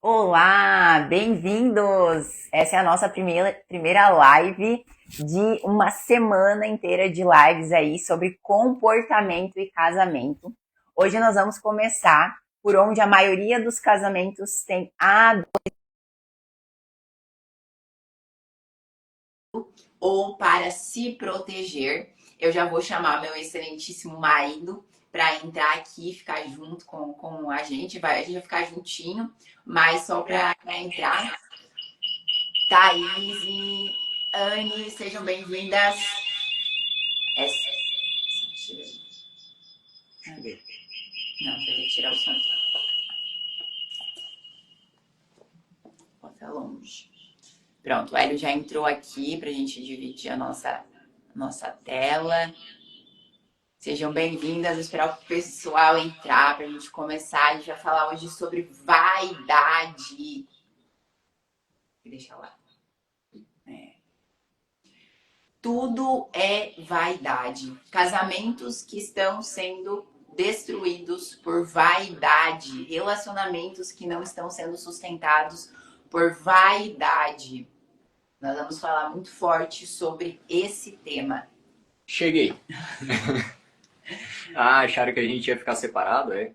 Olá, bem-vindos! Essa é a nossa primeira live de uma semana inteira de lives aí sobre comportamento e casamento. Hoje nós vamos começar por onde a maioria dos casamentos tem ou para se proteger. Eu já vou chamar meu excelentíssimo marido para entrar aqui e ficar junto com a gente. A gente vai ficar juntinho, mas só para entrar. Thaís e Anne, sejam bem-vindas. Tira aí. Não, vai ter que tirar o som. Bota longe. Pronto, o Hélio já entrou aqui para a gente dividir a nossa tela. Sejam bem-vindas, vou esperar o pessoal entrar para a gente começar. A gente vai falar hoje sobre vaidade. Deixa lá. Tudo é vaidade. Casamentos que estão sendo destruídos por vaidade. Relacionamentos que não estão sendo sustentados por vaidade. Nós vamos falar muito forte sobre esse tema. Cheguei. Acharam que a gente ia ficar separado, é?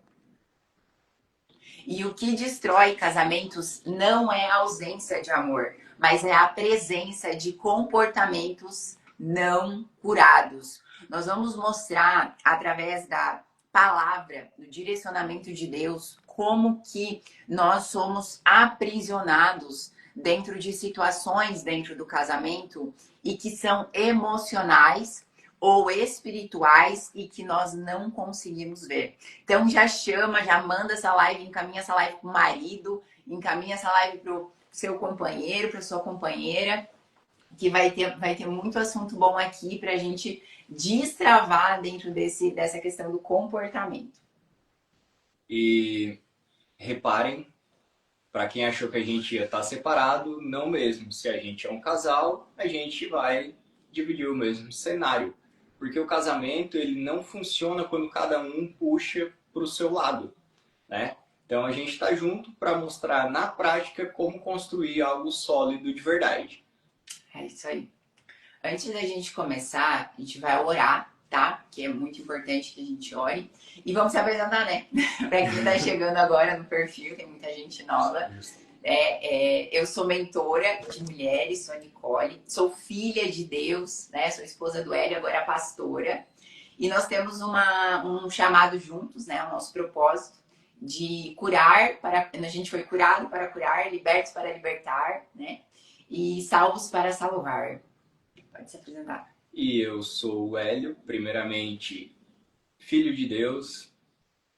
E o que destrói casamentos não é a ausência de amor, mas é a presença de comportamentos não curados. Nós vamos mostrar, através da palavra, do direcionamento de Deus, como que nós somos aprisionados dentro de situações dentro do casamento e que são emocionais ou espirituais e que nós não conseguimos ver. Então já chama, já manda essa live, encaminha essa live pro marido, encaminha essa live pro seu companheiro, pra sua companheira, que vai ter muito assunto bom aqui pra gente destravar dentro dessa questão do comportamento. E reparem, para quem achou que a gente ia estar separado, não mesmo. Se a gente é um casal, a gente vai dividir o mesmo cenário. Porque o casamento, ele não funciona quando cada um puxa para o seu lado, né? Então a gente está junto para mostrar na prática como construir algo sólido de verdade. É isso aí. Antes da gente começar, a gente vai orar, tá? Que é muito importante que a gente ore. E vamos se apresentar, né? Para quem está chegando agora no perfil, tem muita gente nova. Eu sou mentora de mulheres, sou a Nicole, sou filha de Deus, né? Sou esposa do Hélio, agora pastora. E nós temos um chamado juntos, né? O nosso propósito de curar, a gente foi curado para curar, libertos para libertar, né? E salvos para salvar. Pode se apresentar. E eu sou o Hélio, primeiramente filho de Deus,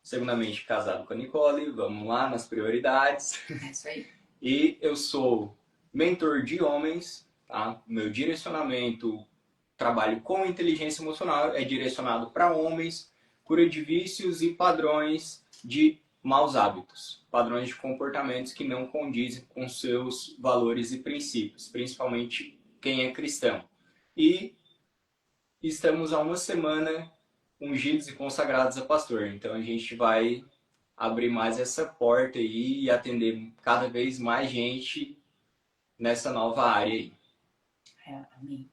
segundamente casado com a Nicole, vamos lá nas prioridades. É isso aí. E eu sou mentor de homens, tá? Meu direcionamento, trabalho com inteligência emocional, é direcionado para homens, cura de vícios e padrões de maus hábitos, padrões de comportamentos que não condizem com seus valores e princípios, principalmente quem é cristão. E estamos há uma semana ungidos e consagrados a pastor, então a gente vai abrir mais essa porta aí e atender cada vez mais gente nessa nova área aí. Amém.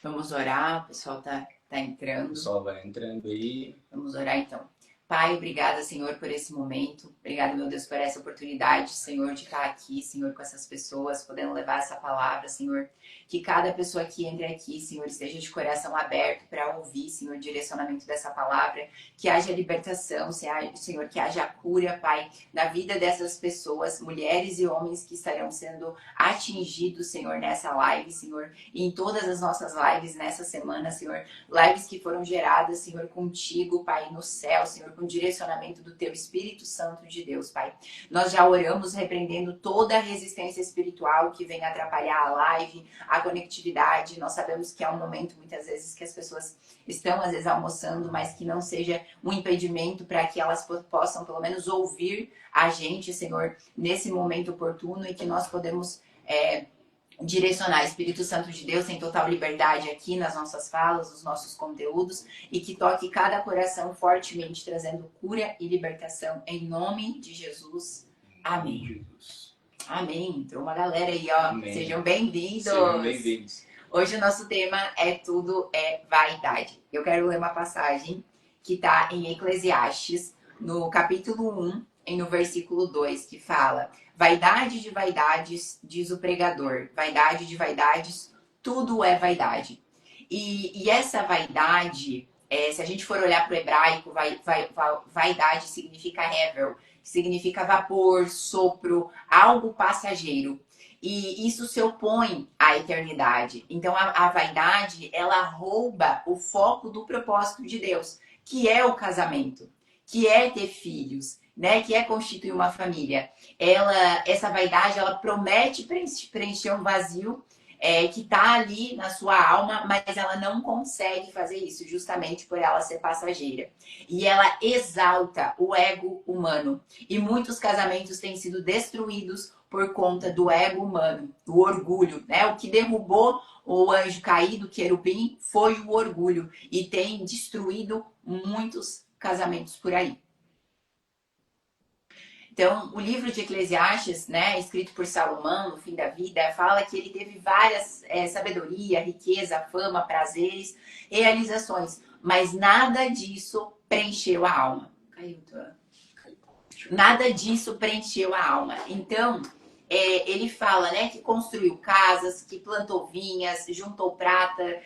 Vamos orar, o pessoal tá entrando. O pessoal vai entrando aí. Vamos orar então. Pai, obrigada, Senhor, por esse momento. Obrigada, meu Deus, por essa oportunidade, Senhor, de estar aqui, Senhor, com essas pessoas, podendo levar essa palavra, Senhor. Que cada pessoa que entre aqui, Senhor, esteja de coração aberto para ouvir, Senhor, o direcionamento dessa palavra. Que haja libertação, Senhor, que haja cura, Pai, na vida dessas pessoas, mulheres e homens que estarão sendo atingidos, Senhor, nessa live, Senhor. E em todas as nossas lives nessa semana, Senhor. Lives que foram geradas, Senhor, contigo, Pai, no céu, Senhor, com direcionamento do Teu Espírito Santo de Deus, Pai. Nós já oramos repreendendo toda a resistência espiritual que vem atrapalhar a live, a conectividade. Nós sabemos que é um momento, muitas vezes, que as pessoas estão, às vezes, almoçando, mas que não seja um impedimento para que elas possam, pelo menos, ouvir a gente, Senhor, nesse momento oportuno e que nós podemos direcionar. Espírito Santo de Deus tem total liberdade aqui nas nossas falas, nos nossos conteúdos, e que toque cada coração fortemente, trazendo cura e libertação em nome de Jesus. Amém. Jesus. Amém. Entrou uma galera aí, ó. Amém. Sejam bem-vindos. Sejam bem-vindos. Hoje o nosso tema é tudo é vaidade. Eu quero ler uma passagem que está em Eclesiastes, no capítulo 1, no versículo 2, que fala: vaidade de vaidades, diz o pregador, vaidade de vaidades, tudo é vaidade. E essa vaidade, se a gente for olhar para o hebraico, vaidade significa hevel, significa vapor, sopro, algo passageiro. E isso se opõe à eternidade. Então a vaidade, ela rouba o foco do propósito de Deus, que é o casamento, que é ter filhos, né? Que é constituir uma família. Essa vaidade, ela promete preencher um vazio que está ali na sua alma, mas ela não consegue fazer isso, justamente por ela ser passageira. E ela exalta o ego humano. E muitos casamentos têm sido destruídos por conta do ego humano, do orgulho, né? O que derrubou o anjo caído, querubim, foi o orgulho. E tem destruído muitos casamentos por aí. Então, o livro de Eclesiastes, né, escrito por Salomão no fim da vida, fala que ele teve várias sabedoria, riqueza, fama, prazeres, realizações, mas nada disso preencheu a alma. Nada disso preencheu a alma. Então, ele fala, né, que construiu casas, que plantou vinhas, juntou prata,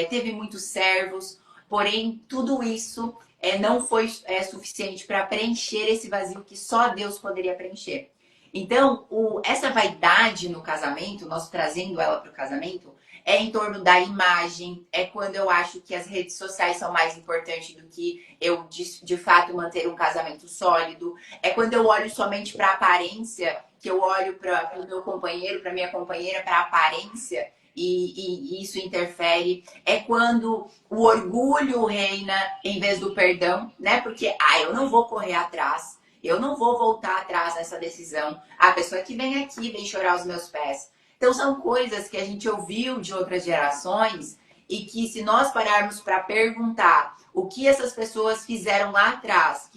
teve muitos servos, porém, tudo isso não foi suficiente para preencher esse vazio que só Deus poderia preencher. Então, essa vaidade no casamento, nós trazendo ela para o casamento, é em torno da imagem, é quando eu acho que as redes sociais são mais importantes do que eu, de fato, manter um casamento sólido. É quando eu olho somente para a aparência, que eu olho para o meu companheiro, para minha companheira, para a aparência, e isso interfere. É quando o orgulho reina em vez do perdão, né? Porque, eu não vou correr atrás, eu não vou voltar atrás nessa decisão. A pessoa que vem aqui, vem chorar aos meus pés. Então, são coisas que a gente ouviu de outras gerações e que, se nós pararmos para perguntar o que essas pessoas fizeram lá atrás,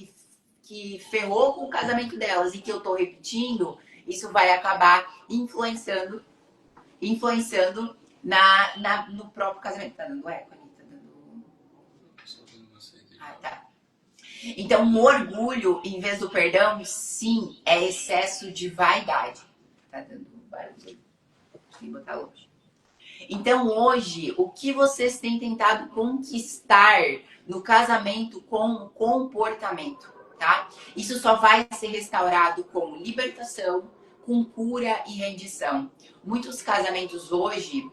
que ferrou com o casamento delas e que eu estou repetindo, isso vai acabar influenciando no próprio casamento. Tá dando eco, Anitta? Tá dando... Tá. Então, o orgulho, em vez do perdão, sim, é excesso de vaidade. Tá dando barulho. Botar hoje. Então, hoje, o que vocês têm tentado conquistar no casamento com o comportamento, tá? Isso só vai ser restaurado com libertação, com cura e rendição. Muitos casamentos hoje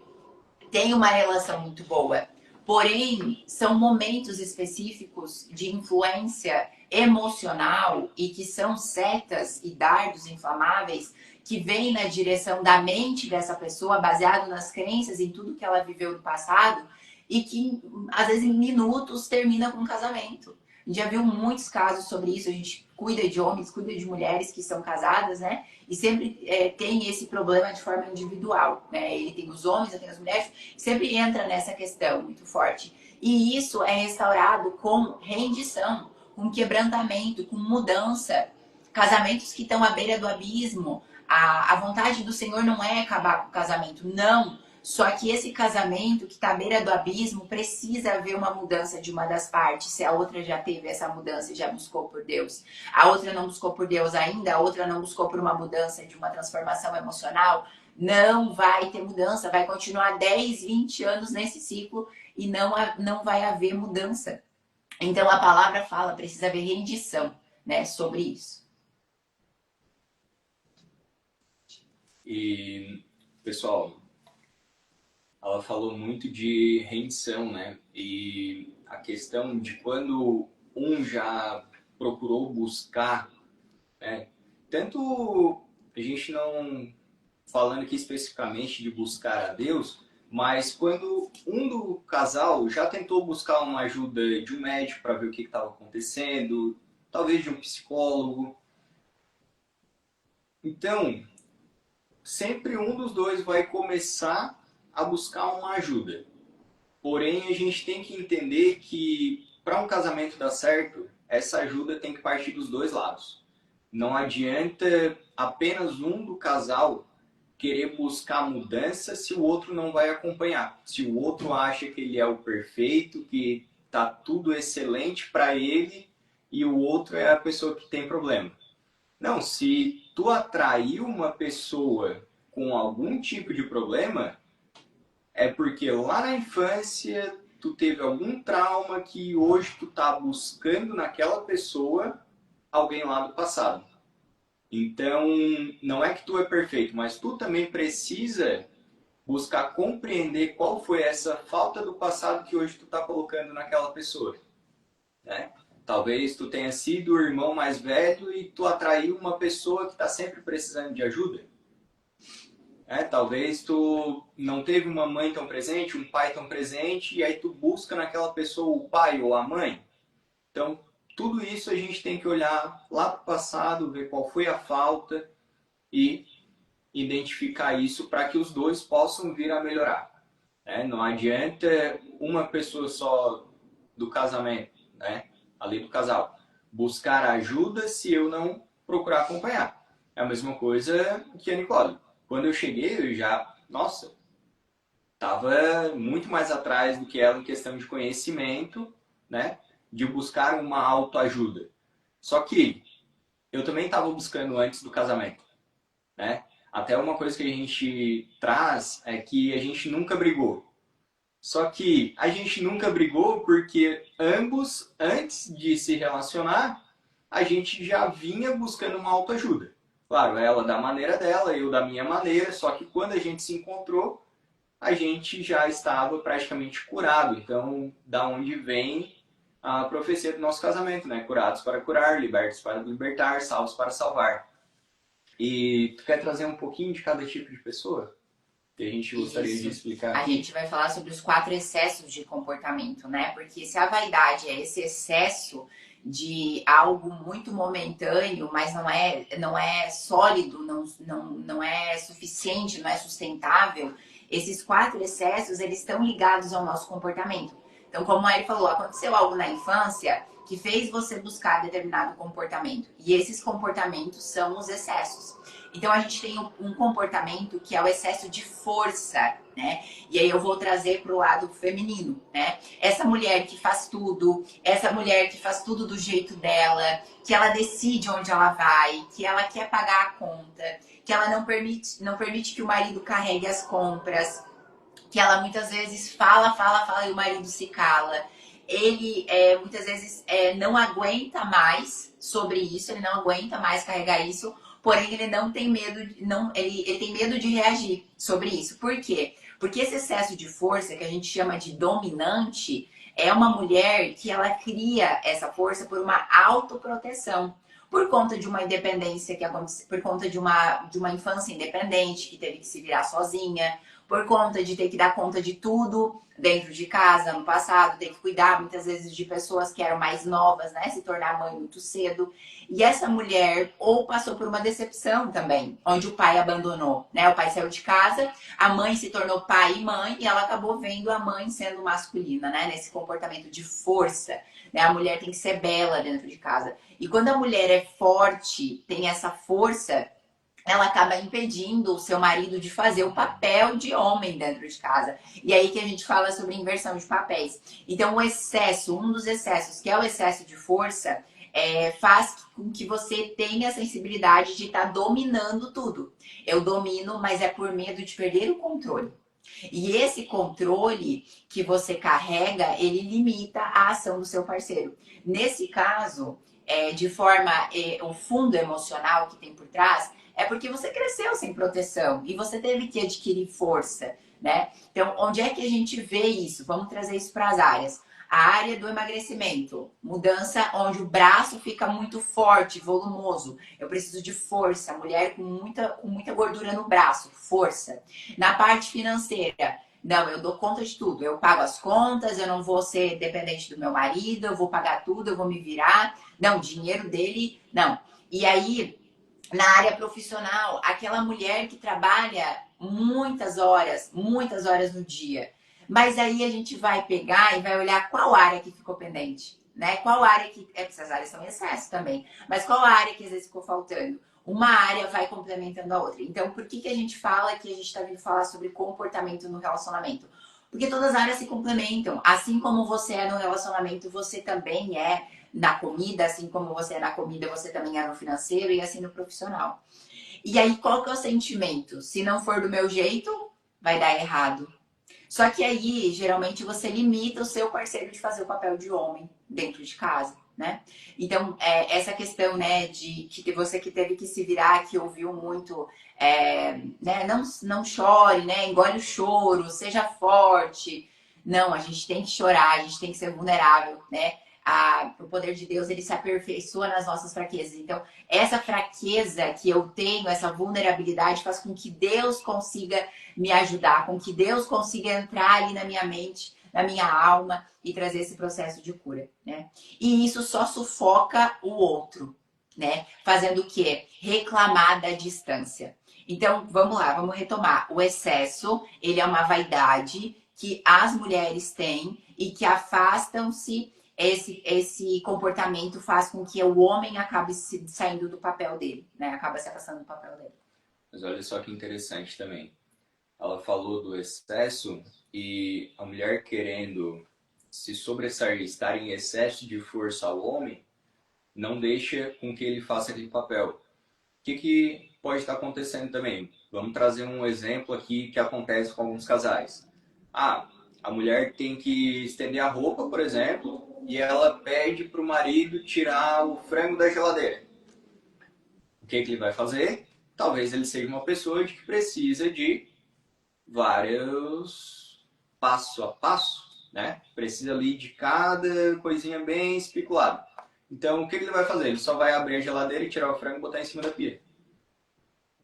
têm uma relação muito boa, porém, são momentos específicos de influência emocional e que são setas e dardos inflamáveis que vem na direção da mente dessa pessoa, baseado nas crenças, em tudo que ela viveu no passado, e que, às vezes, em minutos, termina com um casamento. A gente já viu muitos casos sobre isso, a gente cuida de homens, cuida de mulheres que são casadas, né? E sempre tem esse problema de forma individual, né? Ele tem os homens, eu tenho as mulheres, sempre entra nessa questão muito forte. E isso é restaurado com rendição, com quebrantamento, com mudança. Casamentos que estão à beira do abismo, a vontade do Senhor não é acabar com o casamento, não. Só que esse casamento que está à beira do abismo precisa haver uma mudança de uma das partes. Se a outra já teve essa mudança e já buscou por Deus, a outra não buscou por Deus ainda, a outra não buscou por uma mudança de uma transformação emocional, não vai ter mudança. Vai continuar 10, 20 anos nesse ciclo e não vai haver mudança. Então a palavra fala, precisa haver rendição, né, sobre isso. E, pessoal, ela falou muito de rendição, né? E a questão de quando um já procurou buscar, né? Tanto a gente não falando aqui especificamente de buscar a Deus, mas quando um do casal já tentou buscar uma ajuda de um médico para ver o que estava acontecendo, talvez de um psicólogo. Então, sempre um dos dois vai começar a buscar uma ajuda. Porém, a gente tem que entender que para um casamento dar certo, essa ajuda tem que partir dos dois lados. Não adianta apenas um do casal querer buscar mudança se o outro não vai acompanhar. Se o outro acha que ele é o perfeito, que tá tudo excelente para ele e o outro é a pessoa que tem problema. Não, se tu atraiu uma pessoa com algum tipo de problema, é porque lá na infância tu teve algum trauma que hoje tu tá buscando naquela pessoa alguém lá do passado. Então, não é que tu é perfeito, mas tu também precisa buscar compreender qual foi essa falta do passado que hoje tu está colocando naquela pessoa, né? Talvez tu tenha sido o irmão mais velho e tu atraiu uma pessoa que está sempre precisando de ajuda. Talvez tu não teve uma mãe tão presente, um pai tão presente, e aí tu busca naquela pessoa o pai ou a mãe. Então, tudo isso a gente tem que olhar lá para o passado, ver qual foi a falta e identificar isso para que os dois possam vir a melhorar. Não adianta uma pessoa só do casamento, né? Ali do casal, buscar ajuda se eu não procurar acompanhar. É a mesma coisa que a Nicole. Quando eu cheguei, eu já, nossa, estava muito mais atrás do que ela em questão de conhecimento, né? De buscar uma autoajuda. Só que eu também estava buscando antes do casamento, né? Até uma coisa que a gente traz é que a gente nunca brigou. Só que a gente nunca brigou porque ambos, antes de se relacionar, a gente já vinha buscando uma autoajuda. Claro, ela da maneira dela, eu da minha maneira, só que quando a gente se encontrou, a gente já estava praticamente curado. Então, da onde vem a profecia do nosso casamento, né? Curados para curar, libertos para libertar, salvos para salvar. E tu quer trazer um pouquinho de cada tipo de pessoa? Que a gente gostaria de explicar aqui. A gente vai falar sobre os 4 excessos de comportamento, né? Porque se a vaidade é esse excesso de algo muito momentâneo, mas não é sólido, não é suficiente, não é sustentável, esses 4 excessos, eles estão ligados ao nosso comportamento. Então, como ele falou, aconteceu algo na infância que fez você buscar determinado comportamento. E esses comportamentos são os excessos. Então a gente tem um comportamento que é o excesso de força, né? E aí eu vou trazer para o lado feminino, né? Essa mulher que faz tudo, essa mulher que faz tudo do jeito dela, que ela decide onde ela vai, que ela quer pagar a conta, que ela não permite que o marido carregue as compras, que ela muitas vezes fala e o marido se cala. Ele muitas vezes não aguenta mais sobre isso, ele não aguenta mais carregar isso. Porém, ele não tem medo, ele tem medo de reagir sobre isso. Por quê? Porque esse excesso de força, que a gente chama de dominante, é uma mulher que ela cria essa força por uma autoproteção. Por conta de uma independência que aconteceu, por conta de uma infância independente, que teve que se virar sozinha, por conta de ter que dar conta de tudo dentro de casa no passado, ter que cuidar muitas vezes de pessoas que eram mais novas, né? Se tornar mãe muito cedo. E essa mulher ou passou por uma decepção também, onde o pai abandonou, né? O pai saiu de casa, a mãe se tornou pai e mãe, e ela acabou vendo a mãe sendo masculina, né? Nesse comportamento de força, né? A mulher tem que ser bela dentro de casa. E quando a mulher é forte, tem essa força, ela acaba impedindo o seu marido de fazer o papel de homem dentro de casa. E aí que a gente fala sobre inversão de papéis. Então, o excesso, um dos excessos, que é o excesso de força, faz com que você tenha a sensibilidade de estar dominando tudo. Eu domino, mas é por medo de perder o controle. E esse controle que você carrega, ele limita a ação do seu parceiro. Nesse caso, o fundo emocional que tem por trás, é porque você cresceu sem proteção e você teve que adquirir força, né? Então, onde é que a gente vê isso? Vamos trazer isso para as áreas. A área do emagrecimento, mudança onde o braço fica muito forte, volumoso. Eu preciso de força, mulher com muita gordura no braço, força. Na parte financeira, não, eu dou conta de tudo. Eu pago as contas, eu não vou ser dependente do meu marido, eu vou pagar tudo, eu vou me virar. Não, dinheiro dele, não. E aí, na área profissional, aquela mulher que trabalha muitas horas no dia. Mas aí a gente vai pegar e vai olhar qual área que ficou pendente, né? Qual área que... essas áreas são em excesso também. Mas qual área que às vezes ficou faltando? uma área vai complementando a outra. Então, por que a gente fala que a gente está vindo falar sobre comportamento no relacionamento? Porque todas as áreas se complementam. Assim como você é no relacionamento, você também é na comida. Assim como você é na comida, você também é no financeiro e assim no profissional. E aí, qual que é o sentimento? Se não for do meu jeito, vai dar errado. Só que aí, geralmente, você limita o seu parceiro de fazer o papel de homem dentro de casa, né? Então, essa questão, né, de que você que teve que se virar, que ouviu muito, né, não chore, né, engole o choro, seja forte. Não, a gente tem que chorar, a gente tem que ser vulnerável, né? O poder de Deus, ele se aperfeiçoa nas nossas fraquezas. Então, essa fraqueza que eu tenho, essa vulnerabilidade, faz com que Deus consiga me ajudar, com que Deus consiga entrar ali na minha mente, na minha alma e trazer esse processo de cura, né? E isso só sufoca o outro, né? Fazendo o quê? Reclamar da distância. Então, vamos lá, vamos retomar. O excesso, ele é uma vaidade que as mulheres têm e que afastam-se. Esse comportamento faz com que o homem acabe saindo do papel dele, né? Acaba se afastando do papel dele. Mas olha só que interessante também. Ela falou do excesso e a mulher querendo se sobressair, estar em excesso de força ao homem, não deixa com que ele faça aquele papel. O que pode estar acontecendo também? Vamos trazer um exemplo aqui que acontece com alguns casais. A mulher tem que estender a roupa, por exemplo, e ela pede para o marido tirar o frango da geladeira. O que ele vai fazer? Talvez ele seja uma pessoa que precisa de vários passo a passo, né? Precisa ali de cada coisinha bem especulada. Então, o que ele vai fazer? Ele só vai abrir a geladeira e tirar o frango e botar em cima da pia.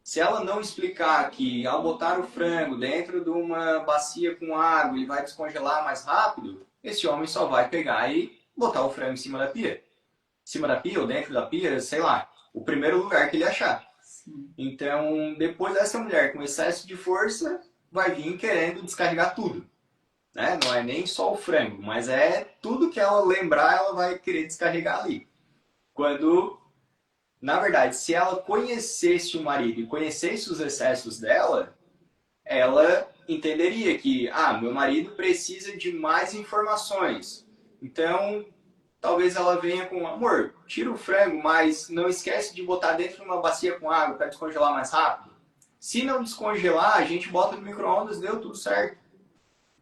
Se ela não explicar que ao botar o frango dentro de uma bacia com água ele vai descongelar mais rápido, esse homem só vai pegar e botar o frango em cima da pia. Em cima da pia ou dentro da pia, sei lá, o primeiro lugar que ele achar. Sim. Então, depois dessa mulher com excesso de força, vai vir querendo descarregar tudo. Né? Não é nem só o frango, mas é tudo que ela lembrar, ela vai querer descarregar ali. Quando, na verdade, se ela conhecesse o marido e conhecesse os excessos dela, ela entenderia que, meu marido precisa de mais informações. Então, talvez ela venha com, amor, tira o frango, mas não esquece de botar dentro de uma bacia com água para descongelar mais rápido. Se não descongelar, a gente bota no micro-ondas, deu tudo certo.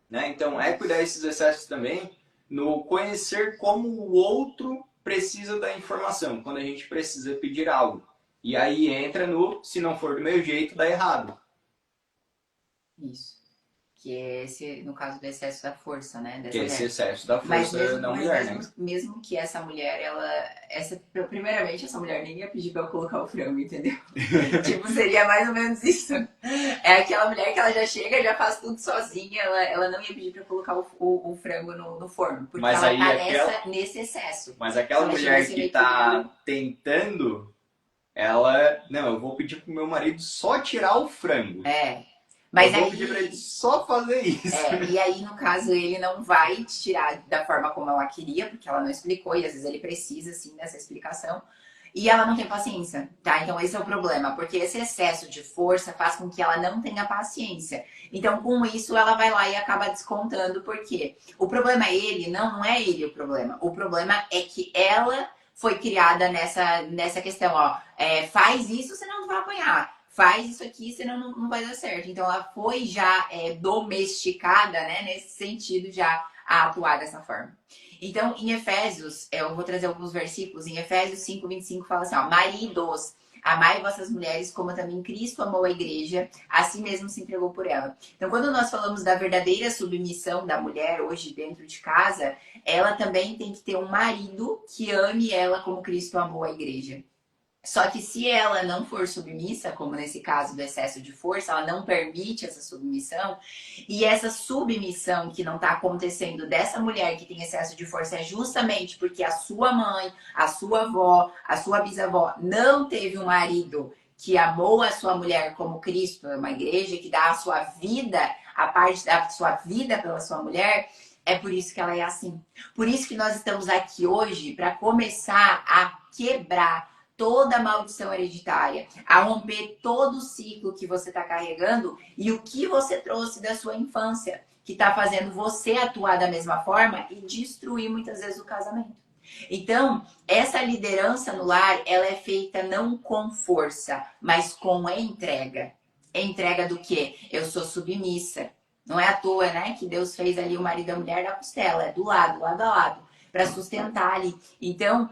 Né? Então, é cuidar desses excessos também no conhecer como o outro precisa da informação, quando a gente precisa pedir algo. E aí entra no, se não for do meu jeito, dá errado. Isso. Que é esse, no caso do excesso da força, né? Dessa Que é esse mulher. excesso da força da mulher, né? Mesmo que essa mulher, primeiramente, essa mulher nem ia pedir pra eu colocar o frango, entendeu? Tipo, seria mais ou menos isso. É aquela mulher que ela já chega, já faz tudo sozinha, ela não ia pedir pra eu colocar o frango no forno. Porque Mas ela aí tá nesse excesso. Mas aquela mulher que tá tentando, ela... Não, eu vou pedir pro meu marido só tirar o frango. Mas eu vou pedir pra ele só fazer isso. E aí, no caso, ele não vai tirar da forma como ela queria, porque ela não explicou, e às vezes ele precisa, assim, dessa explicação. E ela não tem paciência, tá? Então, esse é o problema, porque esse excesso de força faz com que ela não tenha paciência. Então, com isso, ela vai lá e acaba descontando, porque o problema é ele, não é ele o problema. O problema é que ela foi criada nessa questão, ó. Faz isso, senão não vai apanhar. Faz isso aqui, senão não vai dar certo. Então, ela foi já domesticada, né? Nesse sentido, já a atuar dessa forma. Então, em Efésios, eu vou trazer alguns versículos. Em Efésios 5:25 fala assim, ó. Maridos, amai vossas mulheres como também Cristo amou a igreja, assim mesmo se entregou por ela. Então, quando nós falamos da verdadeira submissão da mulher hoje dentro de casa, ela também tem que ter um marido que ame ela como Cristo amou a igreja. Só que se ela não for submissa, como nesse caso do excesso de força, ela não permite essa submissão, e essa submissão que não está acontecendo dessa mulher que tem excesso de força é justamente porque a sua mãe, a sua avó, a sua bisavó não teve um marido que amou a sua mulher como Cristo é uma igreja, que dá a sua vida, a parte da sua vida pela sua mulher. É por isso que ela é assim. Por isso que nós estamos aqui hoje para começar a quebrar toda a maldição hereditária, a romper todo o ciclo que você está carregando e o que você trouxe da sua infância, que está fazendo você atuar da mesma forma e destruir muitas vezes o casamento. Então, essa liderança no lar, ela é feita não com força, mas com entrega. Entrega do quê? Eu sou submissa. Não é à toa, né, que Deus fez ali o marido e a mulher da costela, é do lado, lado a lado, para sustentar ali. Então,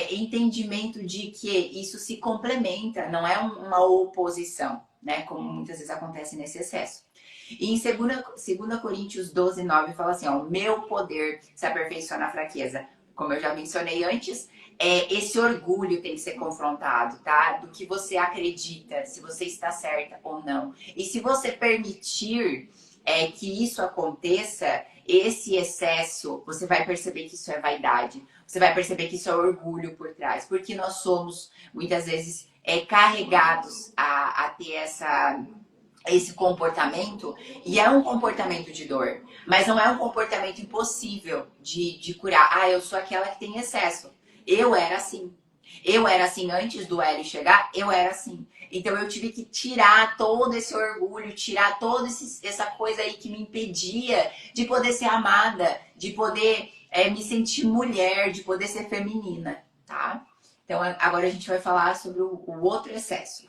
entendimento de que isso se complementa, não é uma oposição, né, como muitas vezes acontece nesse excesso. E em 2 Coríntios 12, 9, fala assim, ó, meu poder se aperfeiçoa na fraqueza. Como eu já mencionei antes, esse orgulho tem que ser confrontado, tá? Do que você acredita, se você está certa ou não. E se você permitir que isso aconteça, esse excesso, você vai perceber que isso é vaidade. Você vai perceber que isso é orgulho por trás. Porque nós somos, muitas vezes, carregados a ter esse comportamento, e é um comportamento de dor, mas não é um comportamento impossível de curar. Ah, eu sou aquela que tem excesso. Eu era assim. Eu era assim antes do Hélio chegar, eu era assim. Então eu tive que tirar todo esse orgulho, tirar toda essa coisa aí que me impedia de poder ser amada, de poder me sentir mulher, de poder ser feminina, tá? Então agora a gente vai falar sobre o outro excesso.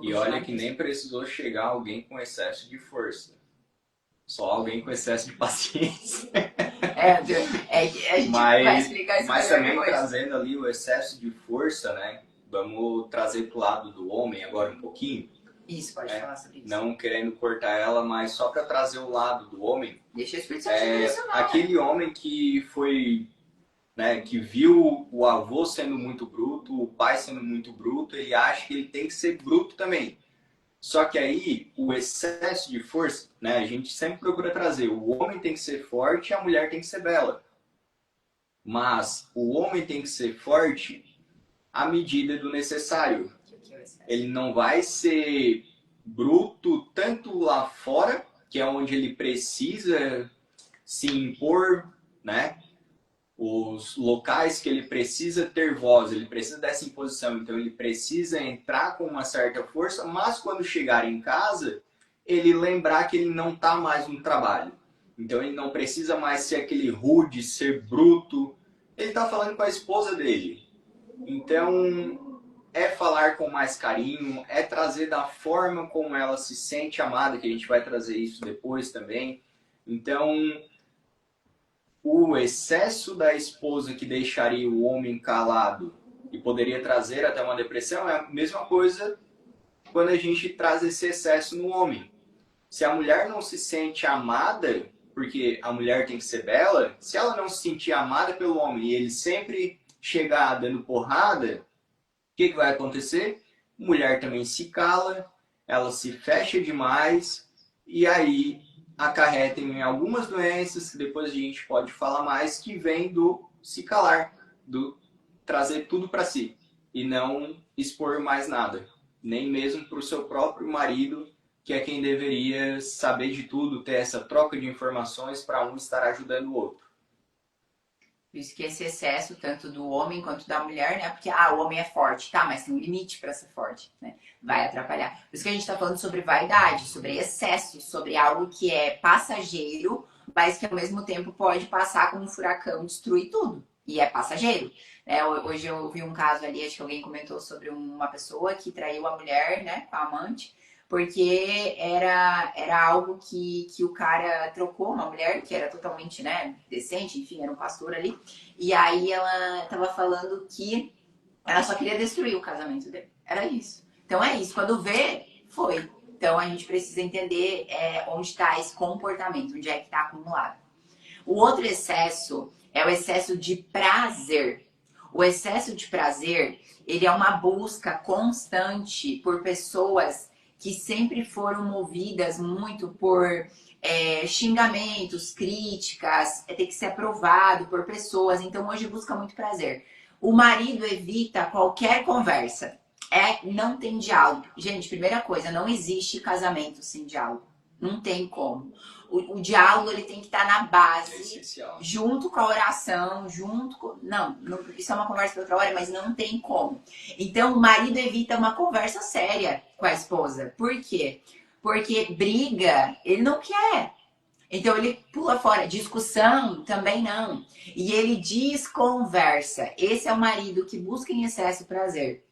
E olha que nem precisou chegar alguém com excesso de força. Só alguém com excesso de paciência. A gente vai explicar isso mas também depois. Trazendo ali o excesso de força, né? Vamos trazer pro lado do homem agora um pouquinho. Isso, pode falar sobre isso. Não querendo cortar ela, mas só para trazer o lado do homem. Deixa eu explicar aquele homem que foi, né, que viu o avô sendo muito bruto, o pai sendo muito bruto, ele acha que ele tem que ser bruto também. Só que aí, o excesso de força, né, a gente sempre procura trazer, o homem tem que ser forte e a mulher tem que ser bela. Mas o homem tem que ser forte à medida do necessário. Ele não vai ser bruto tanto lá fora, que é onde ele precisa se impor, né? Os locais que ele precisa ter voz, ele precisa dessa imposição, então ele precisa entrar com uma certa força, mas quando chegar em casa, ele lembrar que ele não está mais no trabalho. Então ele não precisa mais ser aquele rude, ser bruto. Ele está falando com a esposa dele. Então é falar com mais carinho, é trazer da forma como ela se sente amada, que a gente vai trazer isso depois também. Então o excesso da esposa que deixaria o homem calado e poderia trazer até uma depressão é a mesma coisa quando a gente traz esse excesso no homem. Se a mulher não se sente amada, porque a mulher tem que ser bela, se ela não se sentir amada pelo homem e ele sempre chegar dando porrada, o que vai acontecer? A mulher também se cala, ela se fecha demais e aí acarretam em algumas doenças que depois a gente pode falar mais, que vem do se calar, do trazer tudo para si e não expor mais nada, nem mesmo para o seu próprio marido, que é quem deveria saber de tudo, ter essa troca de informações para um estar ajudando o outro. Por isso que esse excesso, tanto do homem quanto da mulher, né? Porque, o homem é forte, tá, mas tem um limite para ser forte, né? Vai atrapalhar. Por isso que a gente tá falando sobre vaidade, sobre excesso, sobre algo que é passageiro, mas que ao mesmo tempo pode passar como um furacão, destruir tudo. E é passageiro. Hoje eu vi um caso ali, acho que alguém comentou sobre uma pessoa que traiu a mulher, né, com a amante, porque era algo que o cara trocou, uma mulher que era totalmente, né, decente, enfim, era um pastor ali, e aí ela tava falando que ela só queria destruir o casamento dele, era isso. Então é isso, quando vê, foi. Então a gente precisa entender onde está esse comportamento, onde é que está acumulado. O outro excesso é o excesso de prazer. O excesso de prazer, ele é uma busca constante por pessoas que sempre foram movidas muito por xingamentos, críticas, ter que ser aprovado por pessoas. Então hoje busca muito prazer. O marido evita qualquer conversa. Não tem diálogo. Gente, primeira coisa, não existe casamento sem diálogo. Não tem como. O diálogo ele tem que estar na É base, essencial. junto com a oração, junto com. Não, isso é uma conversa para outra hora, mas não tem como. Então o marido evita uma conversa séria com a esposa. Por quê? Porque briga, ele não quer. Então ele pula fora. Discussão também não. E ele desconversa. Esse é o marido que busca em excesso prazer.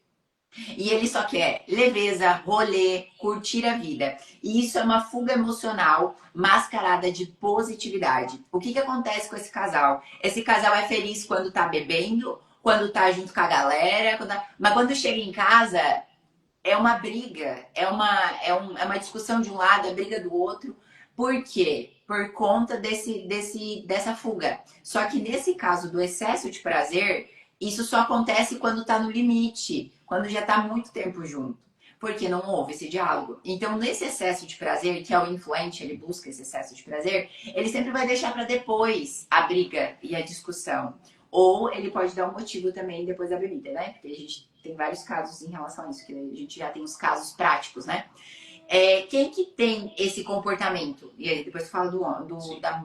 E ele só quer leveza, rolê, curtir a vida. E isso é uma fuga emocional mascarada de positividade. O que acontece com esse casal? Esse casal é feliz quando tá bebendo, quando tá junto com a galera, mas quando chega em casa é uma briga, é uma discussão de um lado, é briga do outro. Por quê? Por conta dessa fuga. Só que nesse caso do excesso de prazer, isso só acontece quando está no limite, quando já está muito tempo junto. Porque não houve esse diálogo. Então, nesse excesso de prazer, que é o influente, ele busca esse excesso de prazer, ele sempre vai deixar para depois a briga e a discussão. Ou ele pode dar um motivo também depois da bebida, né? Porque a gente tem vários casos em relação a isso, que a gente já tem os casos práticos, né? Quem que tem esse comportamento? E aí depois fala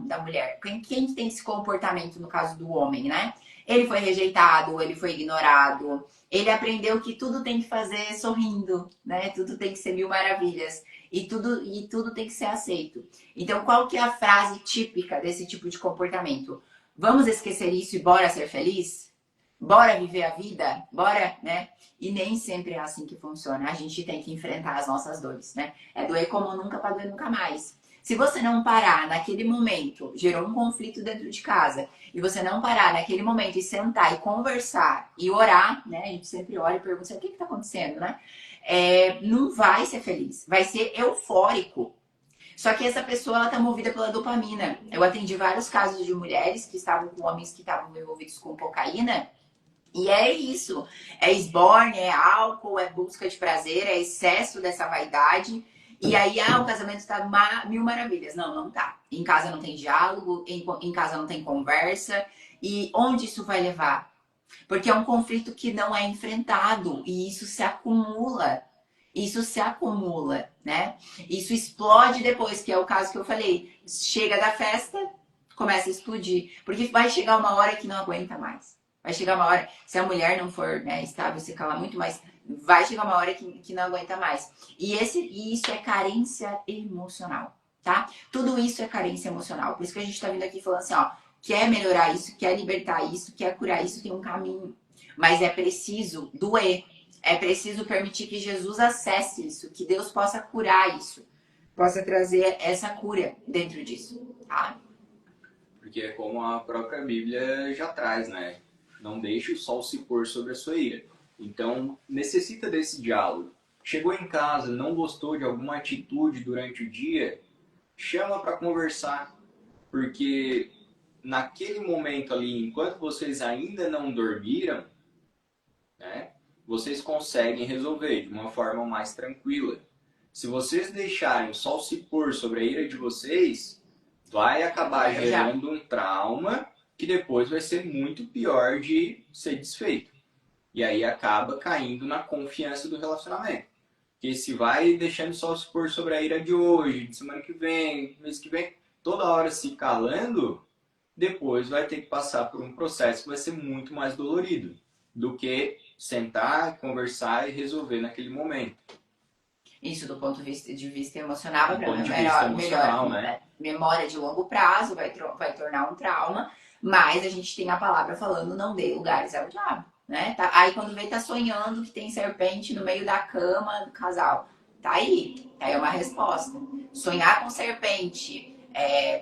da mulher. Quem tem esse comportamento no caso do homem, né? Ele foi rejeitado, ele foi ignorado, ele aprendeu que tudo tem que fazer sorrindo, né? Tudo tem que ser mil maravilhas e tudo tem que ser aceito. Então, qual que é a frase típica desse tipo de comportamento? Vamos esquecer isso e bora ser feliz? Bora viver a vida? Bora, né? E nem sempre é assim que funciona. A gente tem que enfrentar as nossas dores, né? É doer como nunca para doer nunca mais. Se você não parar naquele momento, gerou um conflito dentro de casa, e você não parar naquele momento e sentar e conversar e orar, né? A gente sempre ora e pergunta o que está acontecendo, né? Não vai ser feliz, vai ser eufórico. Só que essa pessoa ela tá movida pela dopamina. Eu atendi vários casos de mulheres que estavam com homens que estavam envolvidos com cocaína. E é isso. É esborne, é álcool, é busca de prazer, é excesso dessa vaidade. E aí, o casamento tá mil maravilhas. Não, não tá. Em casa não tem diálogo, em casa não tem conversa. E onde isso vai levar? Porque é um conflito que não é enfrentado e isso se acumula. Isso se acumula, né? Isso explode depois, que é o caso que eu falei. Chega da festa, começa a explodir. Porque vai chegar uma hora que não aguenta mais. Vai chegar uma hora, se a mulher não for, né, estável, se cala muito, mas vai chegar uma hora que não aguenta mais. E isso é carência emocional, tá? Tudo isso é carência emocional. Por isso que a gente tá vindo aqui falando assim, ó, quer melhorar isso, quer libertar isso, quer curar isso, tem um caminho. Mas é preciso doer. É preciso permitir que Jesus acesse isso, que Deus possa curar isso, possa trazer essa cura dentro disso, tá? Porque é como a própria Bíblia já traz, né? Não deixe o sol se pôr sobre a sua ira. Então, necessita desse diálogo. Chegou em casa, não gostou de alguma atitude durante o dia, chama para conversar. Porque naquele momento ali, enquanto vocês ainda não dormiram, né, vocês conseguem resolver de uma forma mais tranquila. Se vocês deixarem o sol se pôr sobre a ira de vocês, vai acabar gerando um trauma que depois vai ser muito pior de ser desfeito. E aí acaba caindo na confiança do relacionamento. Porque se vai deixando o sol se pôr sobre a ira de hoje, de semana que vem, mês que vem, toda hora se calando, depois vai ter que passar por um processo que vai ser muito mais dolorido do que sentar, conversar e resolver naquele momento. Isso do ponto de vista emocional, Do ponto de vista emocional, né? Memória de longo prazo vai tornar um trauma, mas a gente tem a palavra falando não dê lugares ao diabo, né? Aí quando vê, tá sonhando que tem serpente no meio da cama do casal. Tá aí uma resposta. Sonhar com serpente,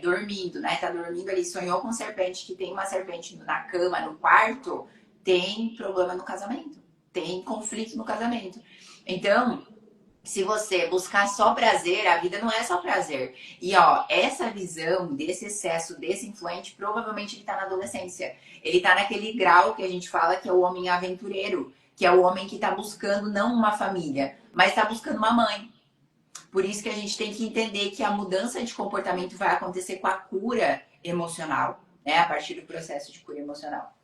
dormindo, né? Tá dormindo ali, sonhou com serpente, que tem uma serpente na cama, no quarto, tem problema no casamento, tem conflito no casamento. Então, se você buscar só prazer, a vida não é só prazer. E ó, essa visão desse excesso, desse influente, provavelmente ele tá na adolescência. Ele tá naquele grau que a gente fala que é o homem aventureiro, que é o homem que tá buscando não uma família, mas tá buscando uma mãe. Por isso que a gente tem que entender que a mudança de comportamento vai acontecer com a cura emocional, né? A partir do processo de cura emocional.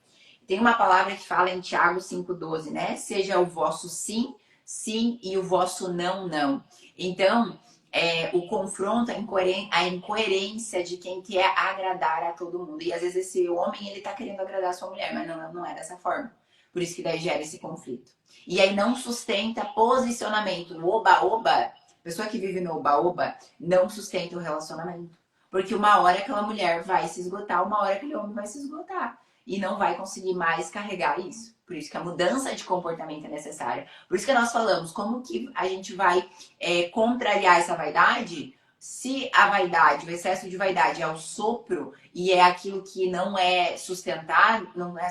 Tem uma palavra que fala em Tiago 5,12, né? Seja o vosso sim, sim, e o vosso não, não. Então, o confronto, a incoerência de quem quer agradar a todo mundo. E às vezes esse homem, ele tá querendo agradar a sua mulher, mas não é dessa forma. Por isso que daí gera esse conflito. E aí não sustenta posicionamento no oba-oba. Pessoa que vive no oba-oba não sustenta o relacionamento. Porque uma hora aquela mulher vai se esgotar, uma hora aquele homem vai se esgotar. E não vai conseguir mais carregar isso. Por isso que a mudança de comportamento é necessária. Por isso que nós falamos, como que a gente vai contrariar essa vaidade? Se a vaidade, o excesso de vaidade é o sopro e é aquilo que não é sustentável, não é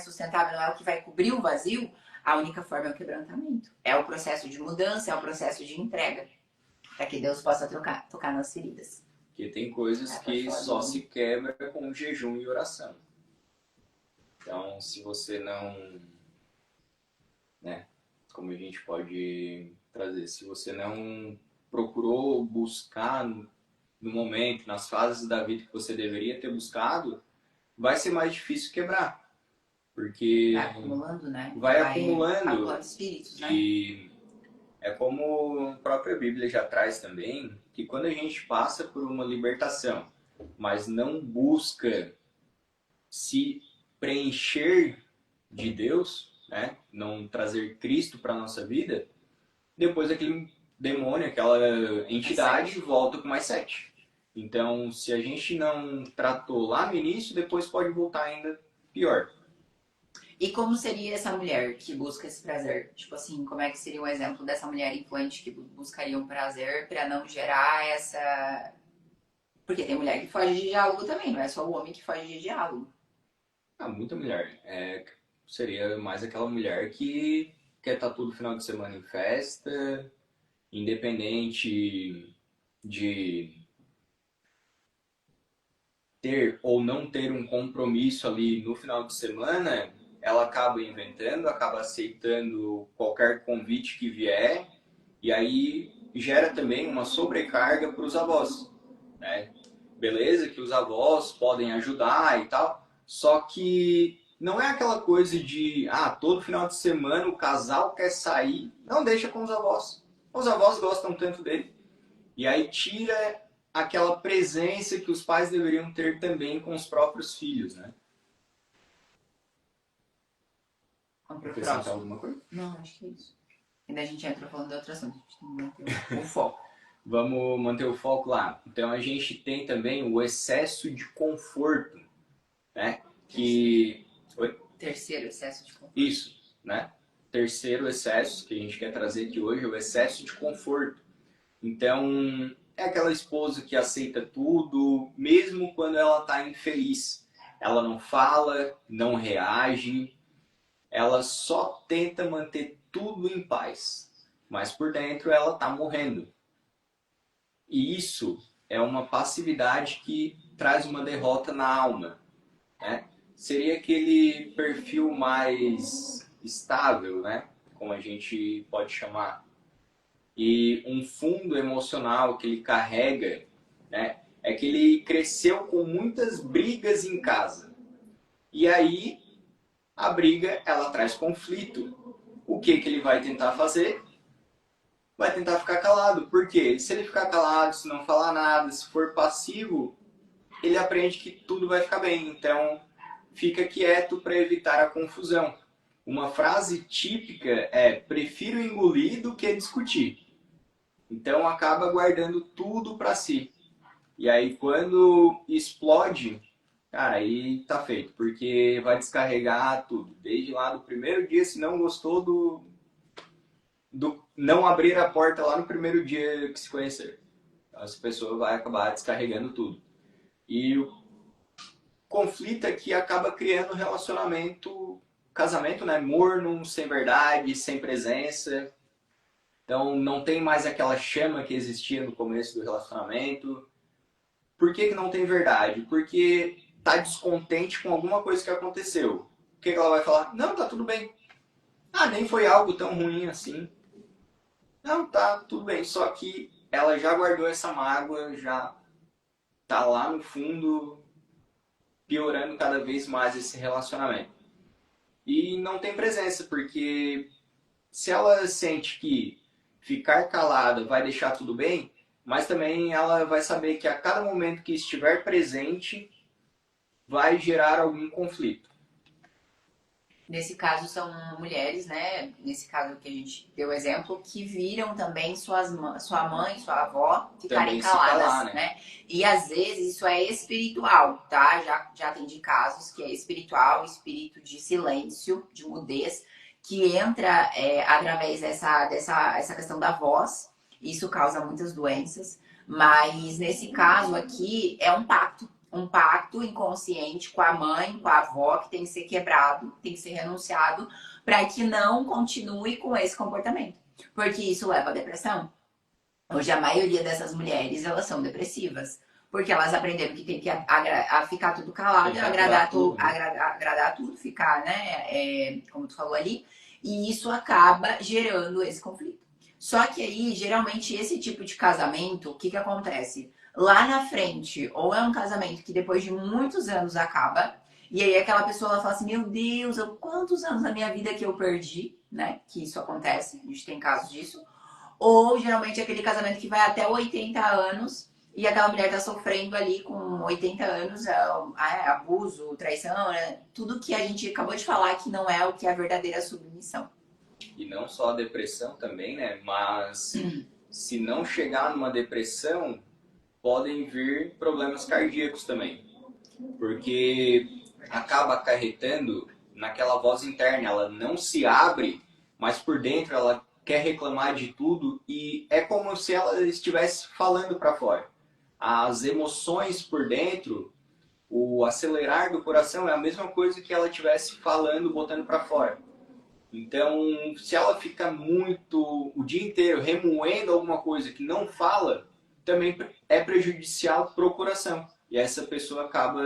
o que vai cobrir o vazio, a única forma é o quebrantamento. É o processo de mudança, é o processo de entrega. Para que Deus possa tocar nas feridas. Porque tem coisas que só se quebra com jejum e oração. Então, se você não, né, como a gente pode trazer, se você não procurou buscar no momento, nas fases da vida que você deveria ter buscado, vai ser mais difícil quebrar. Porque vai acumulando, né? Vai acumulando. Acumulando espíritos, né? E é como a própria Bíblia já traz também, que quando a gente passa por uma libertação, mas não busca se preencher de Deus, né? Não trazer Cristo para a nossa vida, depois aquele demônio, aquela entidade volta com mais 7. Então, se a gente não tratou lá no início, depois pode voltar ainda pior. E como seria essa mulher que busca esse prazer? Tipo assim, como é que seria um exemplo dessa mulher influente que buscaria um prazer para não gerar essa... Porque tem mulher que foge de diálogo também, não é só o homem que foge de diálogo. Muita mulher. Seria mais aquela mulher que quer estar todo final de semana em festa, independente de ter ou não ter um compromisso ali no final de semana, ela acaba inventando, acaba aceitando qualquer convite que vier, e aí gera também uma sobrecarga para os avós, né? Beleza que os avós podem ajudar e tal, só que não é aquela coisa de, todo final de semana o casal quer sair, não deixa com os avós. Os avós gostam tanto dele. E aí tira aquela presença que os pais deveriam ter também com os próprios filhos, né? Acrescentar alguma coisa? Não, acho que é isso. Ainda a gente entra falando de outro assunto, a gente tem que manter o foco. Vamos manter o foco lá. Então a gente tem também o excesso de conforto, né? Terceiro excesso de conforto. Isso, né? Terceiro excesso que a gente quer trazer aqui hoje é o excesso de conforto. Então, é aquela esposa que aceita tudo, mesmo quando ela está infeliz. Ela não fala, não reage, ela só tenta manter tudo em paz. Mas por dentro ela está morrendo. E isso é uma passividade que traz uma derrota na alma, né? Seria aquele perfil mais estável, né? Como a gente pode chamar. E um fundo emocional que ele carrega, né? É que ele cresceu com muitas brigas em casa. E aí, a briga, ela traz conflito. O que ele vai tentar fazer? Vai tentar ficar calado. Por quê? Se ele ficar calado, se não falar nada, se for passivo, ele aprende que tudo vai ficar bem. Então, fica quieto para evitar a confusão. Uma frase típica é: prefiro engolir do que discutir. Então, acaba guardando tudo para si. E aí, quando explode, cara, aí tá feito. Porque vai descarregar tudo. Desde lá do primeiro dia, se não gostou do não abrir a porta lá no primeiro dia que se conhecer. Essa pessoa vai acabar descarregando tudo. E o conflito aqui acaba criando um relacionamento, casamento, né? Morno, sem verdade, sem presença. Então não tem mais aquela chama que existia no começo do relacionamento. Por que não tem verdade? Porque tá descontente com alguma coisa que aconteceu. O que ela vai falar? Não, tá tudo bem. Nem foi algo tão ruim assim. Não, tá tudo bem. Só que ela já guardou essa mágoa, já tá lá no fundo, piorando cada vez mais esse relacionamento. E não tem presença, porque se ela sente que ficar calada vai deixar tudo bem, mas também ela vai saber que a cada momento que estiver presente vai gerar algum conflito. Nesse caso são mulheres, né? Nesse caso que a gente deu exemplo, que viram também sua mãe, sua avó ficarem Também se calar, caladas, né? né? E às vezes isso é espiritual, tá? Já atendi casos que é espiritual, espírito de silêncio, de mudez, que entra através essa questão da voz. Isso causa muitas doenças. Mas nesse caso aqui é um pacto inconsciente com a mãe, com a avó, que tem que ser quebrado, tem que ser renunciado, para que não continue com esse comportamento. Porque isso leva à depressão. Hoje a maioria dessas mulheres, elas são depressivas. Porque elas aprenderam que tem que ficar tudo calado, Né? agradar tudo, ficar, né? Como tu falou ali. E isso acaba gerando esse conflito. Só que aí, geralmente, esse tipo de casamento, o que, que acontece? Lá na frente, ou é um casamento que depois de muitos anos acaba, e aí aquela pessoa ela fala assim: Meu Deus, quantos anos da minha vida que eu perdi, né? Que isso acontece, a gente tem casos disso. Ou geralmente aquele casamento que vai até 80 anos e aquela mulher tá sofrendo ali com 80 anos, abuso, traição, né? Tudo que a gente acabou de falar que não é o que é a verdadeira submissão. E não só a depressão também, né? Mas se não chegar numa depressão, podem vir problemas cardíacos também. Porque acaba acarretando naquela voz interna, ela não se abre, mas por dentro ela quer reclamar de tudo e é como se ela estivesse falando para fora. As emoções por dentro, o acelerar do coração é a mesma coisa que ela estivesse falando, botando para fora. Então, se ela fica muito o dia inteiro remoendo alguma coisa que não fala, também é prejudicial para o coração. E essa pessoa acaba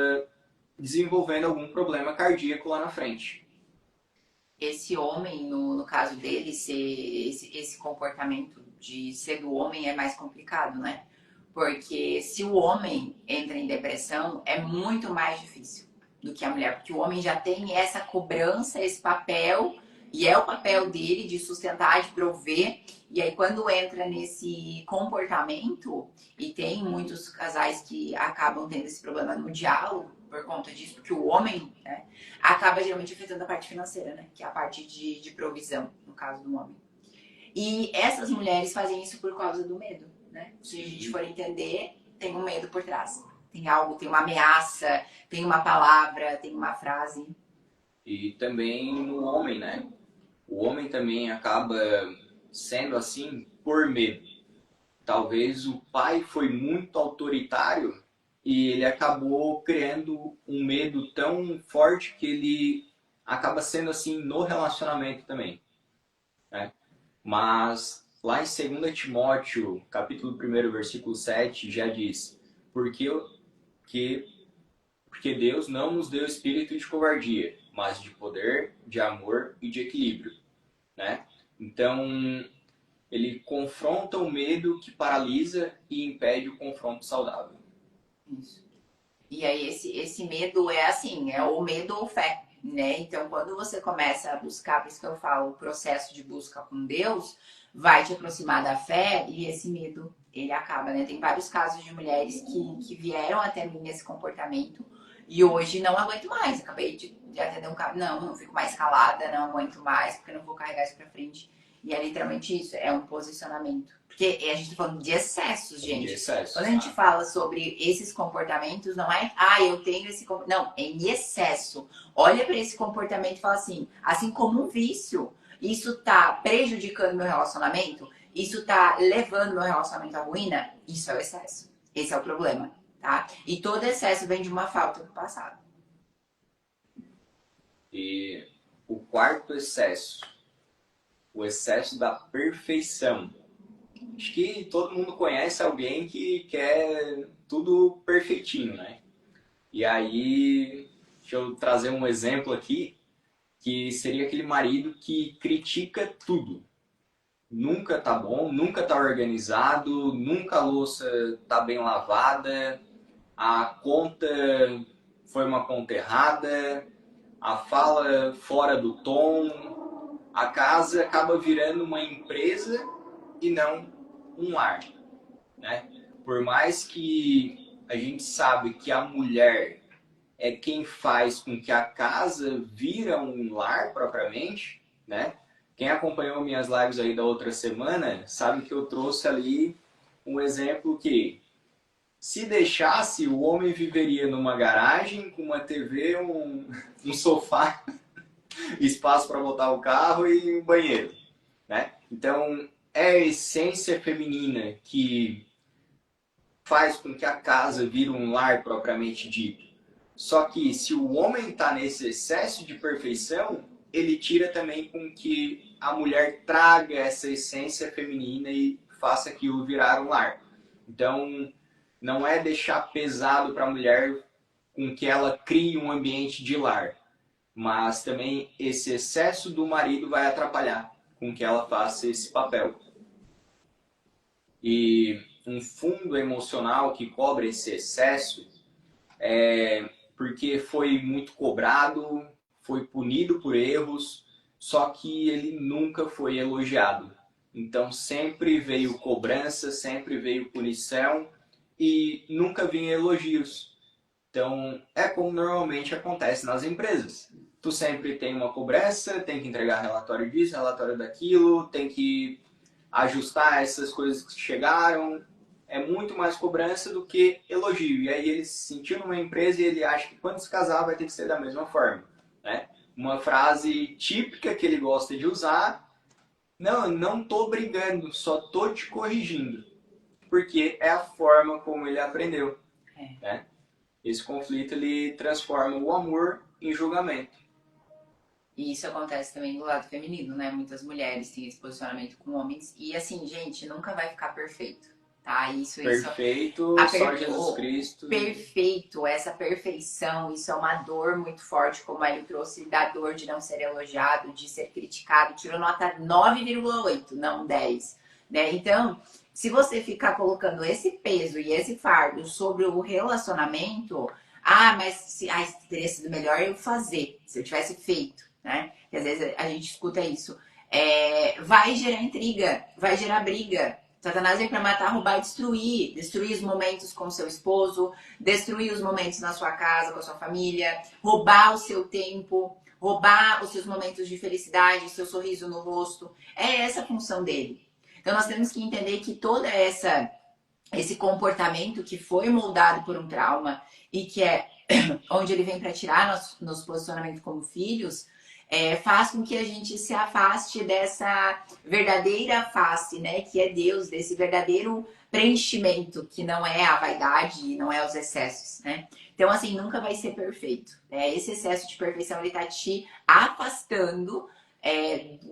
desenvolvendo algum problema cardíaco lá na frente. Esse homem, no caso dele, esse comportamento de ser do homem é mais complicado, né? Porque se o homem entra em depressão, é muito mais difícil do que a mulher, porque o homem já tem essa cobrança, esse papel, e é o papel dele de sustentar, de prover. E aí, quando entra nesse comportamento, e tem muitos casais que acabam tendo esse problema no diálogo por conta disso, porque o homem, né, acaba geralmente afetando a parte financeira, né? Que é a parte de provisão, no caso do homem. E essas mulheres fazem isso por causa do medo, né? Se a gente for entender, tem um medo por trás. Tem algo, tem uma ameaça, tem uma palavra, tem uma frase. E também no homem, né? O homem também acaba sendo assim por medo. Talvez o pai foi muito autoritário e ele acabou criando um medo tão forte que ele acaba sendo assim no relacionamento também, né? Mas lá em 2 Timóteo, capítulo 1, versículo 7, já diz: porque, que, porque Deus não nos deu espírito de covardia, mas de poder, de amor e de equilíbrio, né? Então, ele confronta o medo que paralisa e impede o confronto saudável. Isso. E aí esse medo é assim, é o medo ou fé, né? Então quando você começa a buscar, por isso que eu falo, o processo de busca com Deus vai te aproximar da fé e esse medo, ele acaba, né? Tem vários casos de mulheres que vieram até mim nesse comportamento e hoje não aguento mais. Acabei de atender um cara, não fico mais calada, não aguento mais, porque não vou carregar isso pra frente. E é literalmente isso, é um posicionamento. Porque a gente tá falando de excessos, gente. De excessos, Quando a gente fala sobre esses comportamentos, não é, eu tenho esse comportamento. Não, é em excesso. Olha para esse comportamento e fala assim como um vício, isso tá prejudicando meu relacionamento? Isso tá levando meu relacionamento à ruína? Isso é o excesso. Esse é o problema, tá? E todo excesso vem de uma falta do passado. E o quarto excesso, o excesso da perfeição. Acho que todo mundo conhece alguém que quer tudo perfeitinho, né? E aí, deixa eu trazer um exemplo aqui, que seria aquele marido que critica tudo. Nunca tá bom, nunca tá organizado, nunca a louça tá bem lavada, a conta foi uma conta errada, a fala fora do tom, a casa acaba virando uma empresa e não um lar, né? por mais que a gente sabe que a mulher é quem faz com que a casa vira um lar propriamente, né? Quem acompanhou minhas lives aí da outra semana sabe que eu trouxe ali um exemplo que, se deixasse, o homem viveria numa garagem com uma TV, um sofá, espaço para botar o carro e um banheiro, né? Então, é a essência feminina que faz com que a casa vire um lar propriamente dito. Só que se o homem está nesse excesso de perfeição, ele tira também com que a mulher traga essa essência feminina e faça aquilo virar um lar. Então, não é deixar pesado para a mulher com que ela crie um ambiente de lar, mas também esse excesso do marido vai atrapalhar com que ela faça esse papel. E um fundo emocional que cobre esse excesso é porque foi muito cobrado, foi punido por erros, só que ele nunca foi elogiado. Então sempre veio cobrança, sempre veio punição e nunca vinha elogios. Então é como normalmente acontece nas empresas. Tu sempre tem uma cobrança, tem que entregar relatório disso, relatório daquilo, tem que ajustar essas coisas que chegaram. É muito mais cobrança do que elogio. E aí ele se sentiu numa empresa e ele acha que quando se casar vai ter que ser da mesma forma, né? Uma frase típica que ele gosta de usar: não tô brigando, só tô te corrigindo. Porque é a forma como ele aprendeu, né? Esse conflito ele transforma o amor em julgamento. E isso acontece também do lado feminino, né? Muitas mulheres têm esse posicionamento com homens. E assim, gente, nunca vai ficar perfeito, tá? Perfeito, só Jesus Cristo. Perfeito, essa perfeição, isso é uma dor muito forte, como ele trouxe, da dor de não ser elogiado, de ser criticado. Tirou nota 9,8, não 10, né? Então, se você ficar colocando esse peso e esse fardo sobre o relacionamento, mas teria sido melhor eu fazer, se eu tivesse feito, né? Que às vezes a gente escuta isso. Vai gerar intriga, vai gerar briga. Satanás vem para matar, roubar e destruir os momentos com seu esposo, destruir os momentos na sua casa, com a sua família, roubar o seu tempo, roubar os seus momentos de felicidade, o seu sorriso no rosto. É essa a função dele. Então nós temos que entender que toda esse comportamento que foi moldado por um trauma e que é onde ele vem para tirar nos posicionamentos como filhos, faz com que a gente se afaste dessa verdadeira face, né? Que é Deus, desse verdadeiro preenchimento, que não é a vaidade e não é os excessos, né? Então, assim, nunca vai ser perfeito, né? Esse excesso de perfeição, ele tá te afastando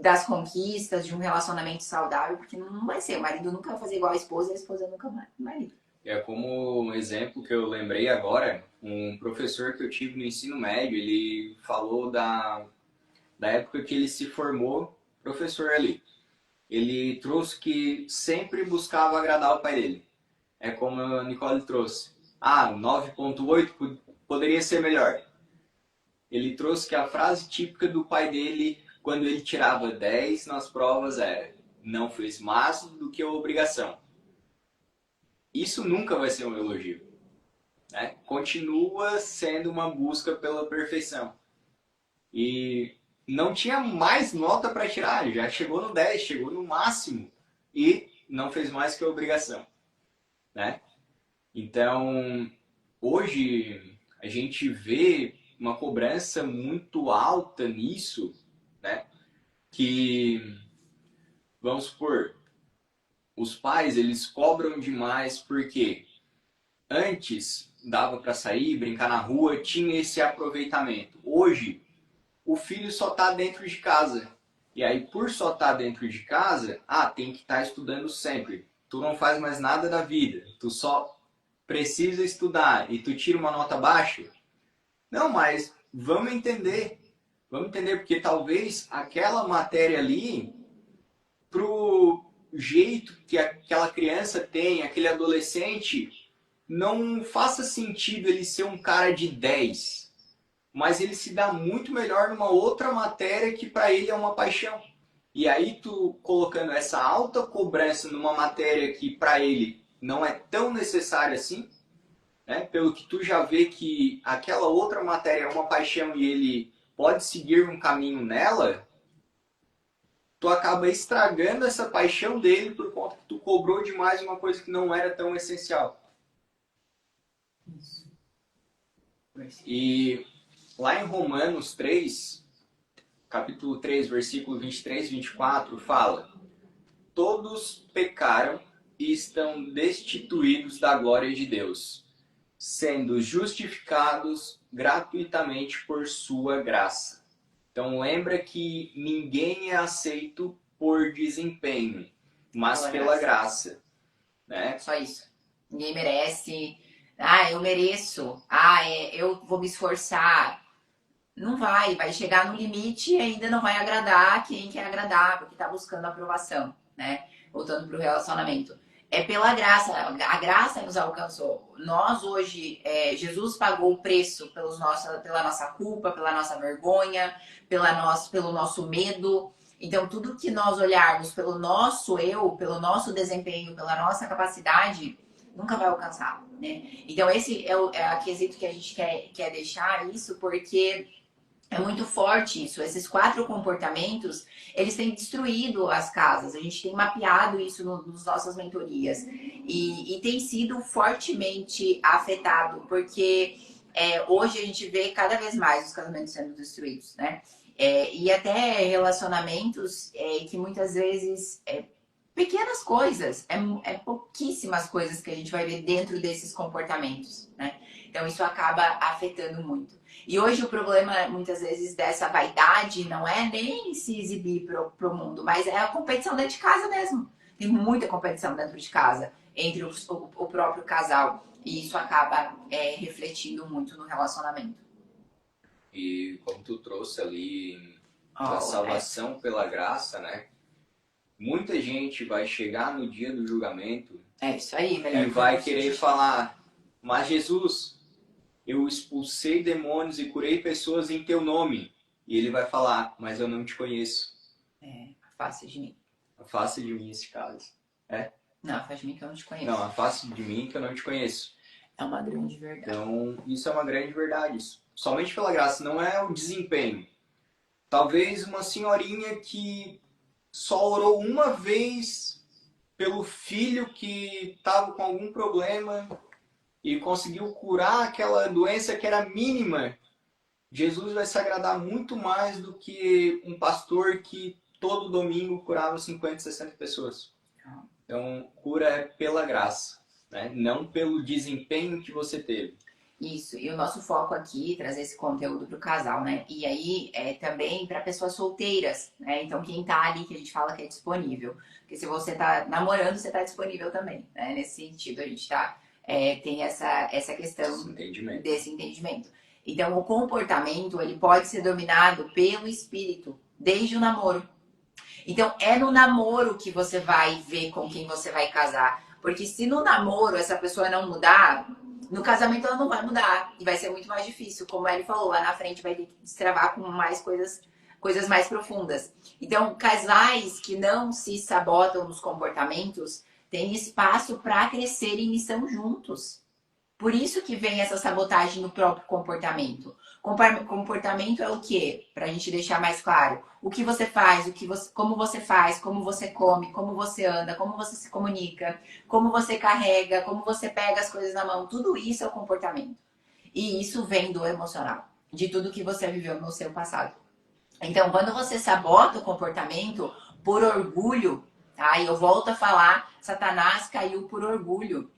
das conquistas, de um relacionamento saudável, porque não vai ser. O marido nunca vai fazer igual a esposa nunca vai o marido. É como um exemplo que eu lembrei agora, um professor que eu tive no ensino médio, ele falou da época que ele se formou professor ali. Ele trouxe que sempre buscava agradar o pai dele. É como a Nicole trouxe. 9,8 poderia ser melhor. Ele trouxe que a frase típica do pai dele, quando ele tirava 10 nas provas, era: não fez mais do que a obrigação. Isso nunca vai ser um elogio, né? Continua sendo uma busca pela perfeição. E não tinha mais nota para tirar, já chegou no 10, chegou no máximo e não fez mais que a obrigação, né? Então, hoje a gente vê uma cobrança muito alta nisso, né? Que, vamos supor, os pais, eles cobram demais porque antes dava para sair, brincar na rua, tinha esse aproveitamento. Hoje, o filho só está dentro de casa. E aí, por só estar dentro de casa, tem que estar estudando sempre. Tu não faz mais nada da vida. Tu só precisa estudar e tu tira uma nota baixa. Não, mas vamos entender. Vamos entender, porque talvez aquela matéria ali, pro jeito que aquela criança tem, aquele adolescente, não faça sentido ele ser um cara de 10. Mas ele se dá muito melhor numa outra matéria que para ele é uma paixão. E aí tu colocando essa alta cobrança numa matéria que para ele não é tão necessária assim, né? Pelo que tu já vê que aquela outra matéria é uma paixão e ele pode seguir um caminho nela, tu acaba estragando essa paixão dele por conta que tu cobrou demais uma coisa que não era tão essencial. Isso. E lá em Romanos 3, capítulo 3, versículo 23 e 24, fala: todos pecaram e estão destituídos da glória de Deus, sendo justificados gratuitamente por sua graça. Então lembra que ninguém é aceito por desempenho, mas pela graça, né? Só isso. Ninguém merece. Eu mereço. Eu vou me esforçar. Não vai chegar no limite e ainda não vai agradar quem quer agradar, porque está buscando aprovação, né? Voltando para o relacionamento. É pela graça, a graça nos alcançou. Nós hoje, Jesus pagou o preço pela nossa culpa, pela nossa vergonha, pelo nosso medo. Então, tudo que nós olharmos pelo nosso eu, pelo nosso desempenho, pela nossa capacidade, nunca vai alcançar, né? Então, esse é a quesito que a gente quer deixar isso, porque é muito forte isso. Esses 4 comportamentos, eles têm destruído as casas. A gente tem mapeado isso nas nossas mentorias. E tem sido fortemente afetado, porque hoje a gente vê cada vez mais os casamentos sendo destruídos, né? E até relacionamentos que muitas vezes... pequenas coisas, pouquíssimas coisas que a gente vai ver dentro desses comportamentos, né? Então isso acaba afetando muito. E hoje o problema, muitas vezes, dessa vaidade não é nem se exibir pro mundo, mas é a competição dentro de casa mesmo. Tem muita competição dentro de casa, entre o próprio casal. E isso acaba refletindo muito no relacionamento. E como tu trouxe ali da salvação pela graça, né? Muita gente vai chegar no dia do julgamento isso aí, melhor e vai querer falar: mas Jesus, eu expulsei demônios e curei pessoas em teu nome. E ele vai falar: mas eu não te conheço. Afaste de mim. Afaste de mim esse caso. Não, afaste de mim que eu não te conheço. Não, afaste de mim que eu não te conheço. É uma grande verdade. Então, isso é uma grande verdade. Somente pela graça, não é o desempenho. Talvez uma senhorinha que só orou uma vez pelo filho que estava com algum problema e conseguiu curar aquela doença que era mínima, Jesus vai se agradar muito mais do que um pastor que todo domingo curava 50, 60 pessoas. Então, cura é pela graça, né? Não pelo desempenho que você teve. Isso, e o nosso foco aqui é trazer esse conteúdo para o casal, né? E aí também para pessoas solteiras, né? Então quem tá ali, que a gente fala que é disponível. Porque se você tá namorando, você tá disponível também, né? Nesse sentido, a gente tem essa questão desse entendimento. Então o comportamento, ele pode ser dominado pelo espírito, desde o namoro. Então é no namoro que você vai ver com quem você vai casar. Porque se no namoro essa pessoa não mudar, no casamento ela não vai mudar e vai ser muito mais difícil. Como ele falou, lá na frente vai ter que destravar com mais coisas mais profundas. Então, casais que não se sabotam nos comportamentos têm espaço para crescer em missão juntos. Por isso que vem essa sabotagem no próprio comportamento. Comportamento é o quê? Para a gente deixar mais claro. O que você faz, como você faz, como você come, como você anda, como você se comunica, como você carrega, como você pega as coisas na mão. Tudo isso é o comportamento. E isso vem do emocional, de tudo que você viveu no seu passado. Então, quando você sabota o comportamento por orgulho, tá? E eu volto a falar, Satanás caiu por orgulho.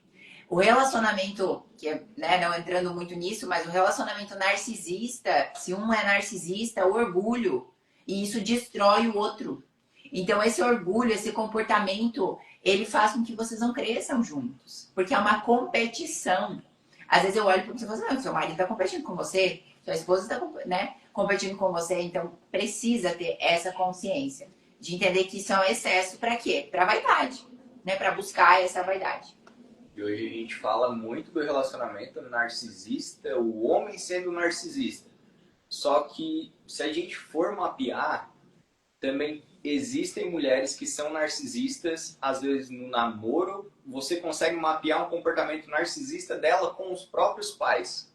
O relacionamento, não entrando muito nisso, mas o relacionamento narcisista, se um é narcisista, o orgulho, e isso destrói o outro. Então, esse orgulho, esse comportamento, ele faz com que vocês não cresçam juntos, porque é uma competição. Às vezes eu olho para você e falo assim, seu marido está competindo com você, sua esposa está competindo com você, então precisa ter essa consciência de entender que isso é um excesso para quê? Para vaidade, né? Para buscar essa vaidade. E hoje a gente fala muito do relacionamento narcisista, o homem sendo narcisista. Só que se a gente for mapear, também existem mulheres que são narcisistas, às vezes no namoro você consegue mapear um comportamento narcisista dela com os próprios pais.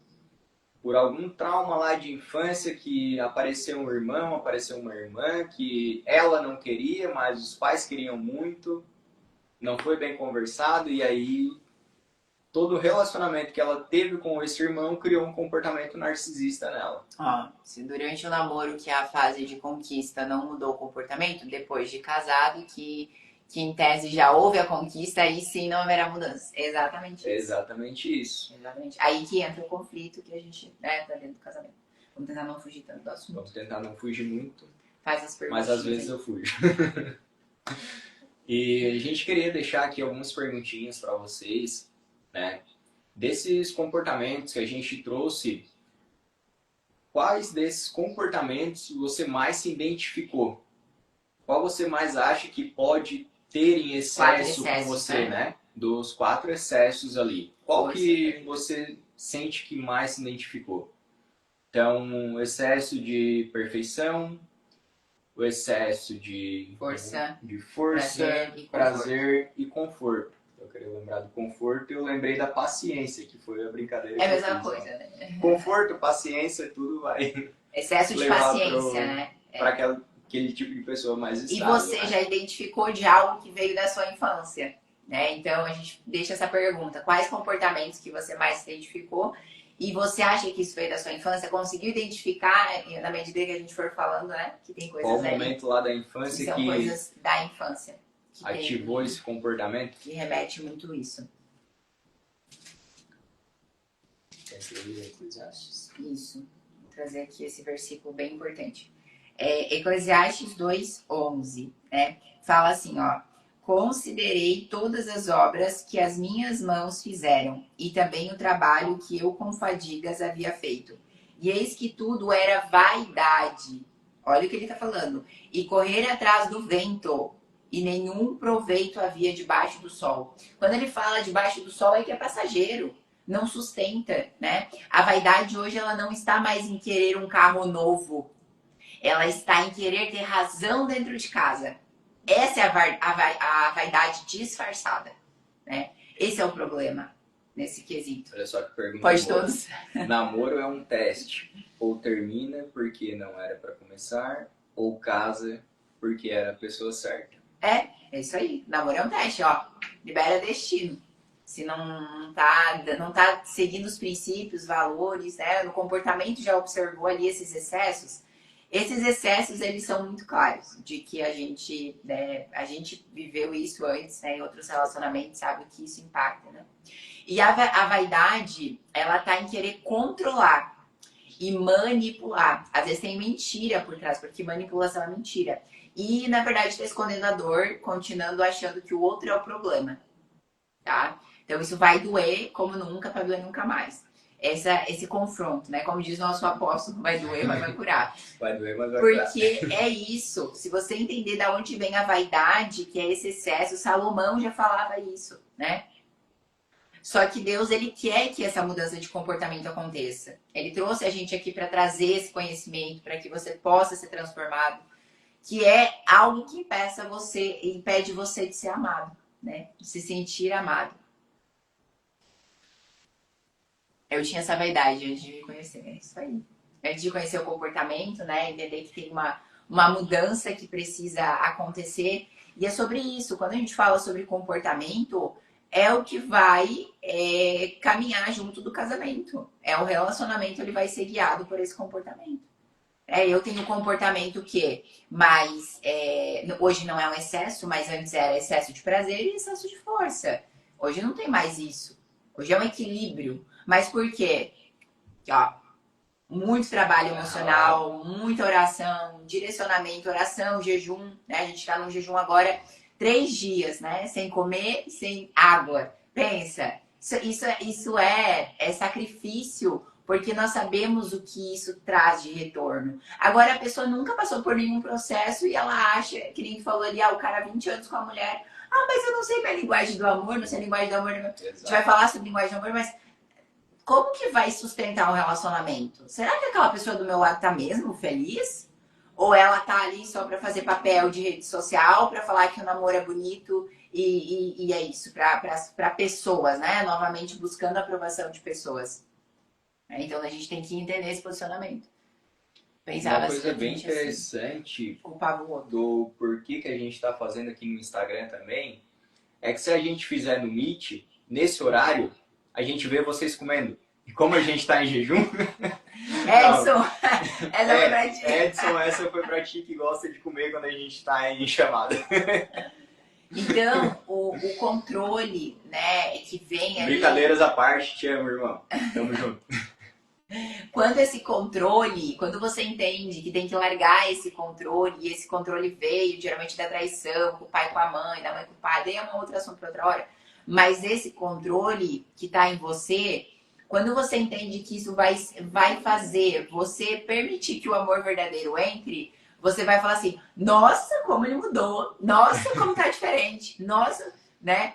Por algum trauma lá de infância que apareceu um irmão, apareceu uma irmã que ela não queria, mas os pais queriam muito, não foi bem conversado e aí todo o relacionamento que ela teve com esse irmão criou um comportamento narcisista nela. Ó, se durante o namoro, que é a fase de conquista, não mudou o comportamento, depois de casado, que em tese já houve a conquista, aí sim não haverá mudança. Exatamente isso. Exatamente isso. Exatamente. Aí que entra o conflito que a gente tá dentro do casamento. Vamos tentar não fugir tanto do assunto. Vamos tentar não fugir muito. Faz as perguntas. Mas às vezes eu fujo. E a gente queria deixar aqui algumas perguntinhas para vocês, né? Desses comportamentos que a gente trouxe, quais desses comportamentos você mais se identificou? Qual você mais acha que pode ter em excesso com você, né? Dos 4 excessos ali. Qual que você sente que mais se identificou? Então, o excesso de perfeição, o excesso de força, prazer e conforto. Eu queria lembrar do conforto e eu lembrei da paciência, que foi a brincadeira. É a mesma coisa, né? Conforto, paciência, tudo vai. Excesso de paciência, né? Para aquele tipo de pessoa mais estável. E você já identificou de algo que veio da sua infância, né? Então a gente deixa essa pergunta: quais comportamentos que você mais se identificou? E você acha que isso veio da sua infância? Conseguiu identificar, na medida que a gente for falando, né? Que tem coisas qual o momento lá da infância que são coisas da infância que ativou esse comportamento? Que remete muito isso. Isso. Vou trazer aqui esse versículo bem importante. Eclesiastes 2:11, né? Fala assim, ó: considerei todas as obras que as minhas mãos fizeram, e também o trabalho que eu com fadigas havia feito. E eis que tudo era vaidade. Olha o que ele está falando. E correr atrás do vento, e nenhum proveito havia debaixo do sol. Quando ele fala debaixo do sol, é que é passageiro, não sustenta, né? A vaidade hoje, ela não está mais em querer um carro novo. Ela está em querer ter razão dentro de casa. Essa é a vaidade disfarçada, né? Esse é o problema nesse quesito. Olha só que pergunta. Pode todos. Namoro é um teste. Ou termina porque não era para começar, ou casa porque era a pessoa certa. É isso aí. Namoro é um teste, ó. Libera destino. Se não tá seguindo os princípios, valores, né? No comportamento já observou ali esses excessos. Esses excessos, eles são muito claros, de que a gente viveu isso antes, né, em outros relacionamentos, sabe que isso impacta, né? E a vaidade, ela tá em querer controlar e manipular. Às vezes tem mentira por trás, porque manipulação é mentira. E, na verdade, tá escondendo a dor, continuando achando que o outro é o problema, tá? Então, isso vai doer como nunca, para doer nunca mais. Esse confronto, né? Como diz nosso apóstolo, vai doer, mas vai curar. Vai doer, mas vai curar. Porque é isso. Se você entender de onde vem a vaidade, que é esse excesso, Salomão já falava isso, né? Só que Deus, ele quer que essa mudança de comportamento aconteça. Ele trouxe a gente aqui para trazer esse conhecimento, para que você possa ser transformado, que é algo que impede você de ser amado, né? De se sentir amado. Eu tinha essa vaidade antes de me conhecer, é isso aí. Antes de conhecer o comportamento, né? Entender que tem uma mudança que precisa acontecer. E é sobre isso. Quando a gente fala sobre comportamento, é o que vai caminhar junto do casamento. O relacionamento, ele vai ser guiado por esse comportamento. Eu tenho um comportamento que hoje não é um excesso, mas antes era excesso de prazer e excesso de força. Hoje não tem mais isso. Hoje é um equilíbrio. Mas por quê? Ó, muito trabalho emocional, muita oração, direcionamento, oração, jejum, né? A gente está num jejum agora 3 dias, né? Sem comer, sem água. Pensa, isso é sacrifício, porque nós sabemos o que isso traz de retorno. Agora, a pessoa nunca passou por nenhum processo e ela acha, que nem falou ali, o cara 20 anos com a mulher, mas eu não sei minha linguagem do amor, não sei a linguagem do amor. A gente vai falar sobre linguagem do amor, mas como que vai sustentar um relacionamento? Será que aquela pessoa do meu lado tá mesmo feliz? Ou ela tá ali só para fazer papel de rede social, para falar que o namoro é bonito E é isso, para pessoas, né? Novamente buscando a aprovação de pessoas. Então a gente tem que entender esse posicionamento. Uma Pensava coisa bem exatamente assim, interessante culpava o outro. do porquê que a gente está fazendo aqui no Instagram também é que se a gente fizer no Meet, nesse horário, a gente vê vocês comendo. E como a gente está em jejum. Edson, essa foi pra ti. Edson, essa foi pra ti que gosta de comer quando a gente está em chamada. Então, o controle, né, que vem ali. Brincadeiras à parte, te amo, irmão. Tamo junto. Quando você entende que tem que largar esse controle, e esse controle veio geralmente da traição, com o pai com a mãe, da mãe com o pai, daí é um outro assunto para outra hora. Mas esse controle que está em você, quando você entende que isso vai fazer você permitir que o amor verdadeiro entre, você vai falar assim: nossa, como ele mudou, nossa, como tá diferente, nossa, né?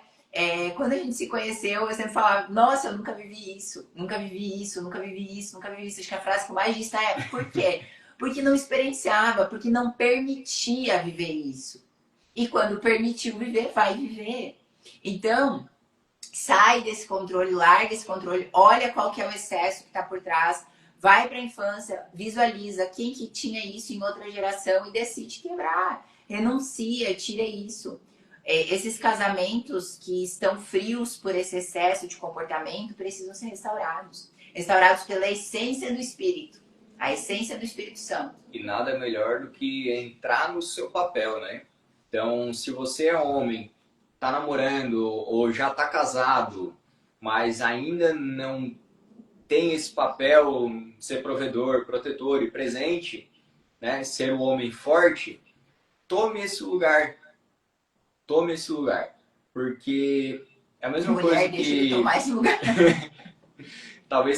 Quando a gente se conheceu, eu sempre falava: nossa, eu nunca vivi isso, nunca vivi isso, nunca vivi isso, nunca vivi isso. Acho que a frase que eu mais disse é: por quê? Porque não experienciava, porque não permitia viver isso. E quando permitiu viver, vai viver. Então, sai desse controle, larga esse controle, olha qual que é o excesso que está por trás, vai para a infância, visualiza quem que tinha isso em outra geração e decide quebrar. Renuncia, tira isso. Esses casamentos que estão frios por esse excesso de comportamento precisam ser restaurados. Restaurados pela essência do Espírito. A essência do Espírito Santo. E nada melhor do que entrar no seu papel, né? Então, se você é homem, tá namorando ou já tá casado, mas ainda não tem esse papel de ser provedor, protetor e presente, né? Ser um homem forte, tome esse lugar. Tome esse lugar. Porque é a mesma coisa que... Deixa ele tomar esse lugar. Talvez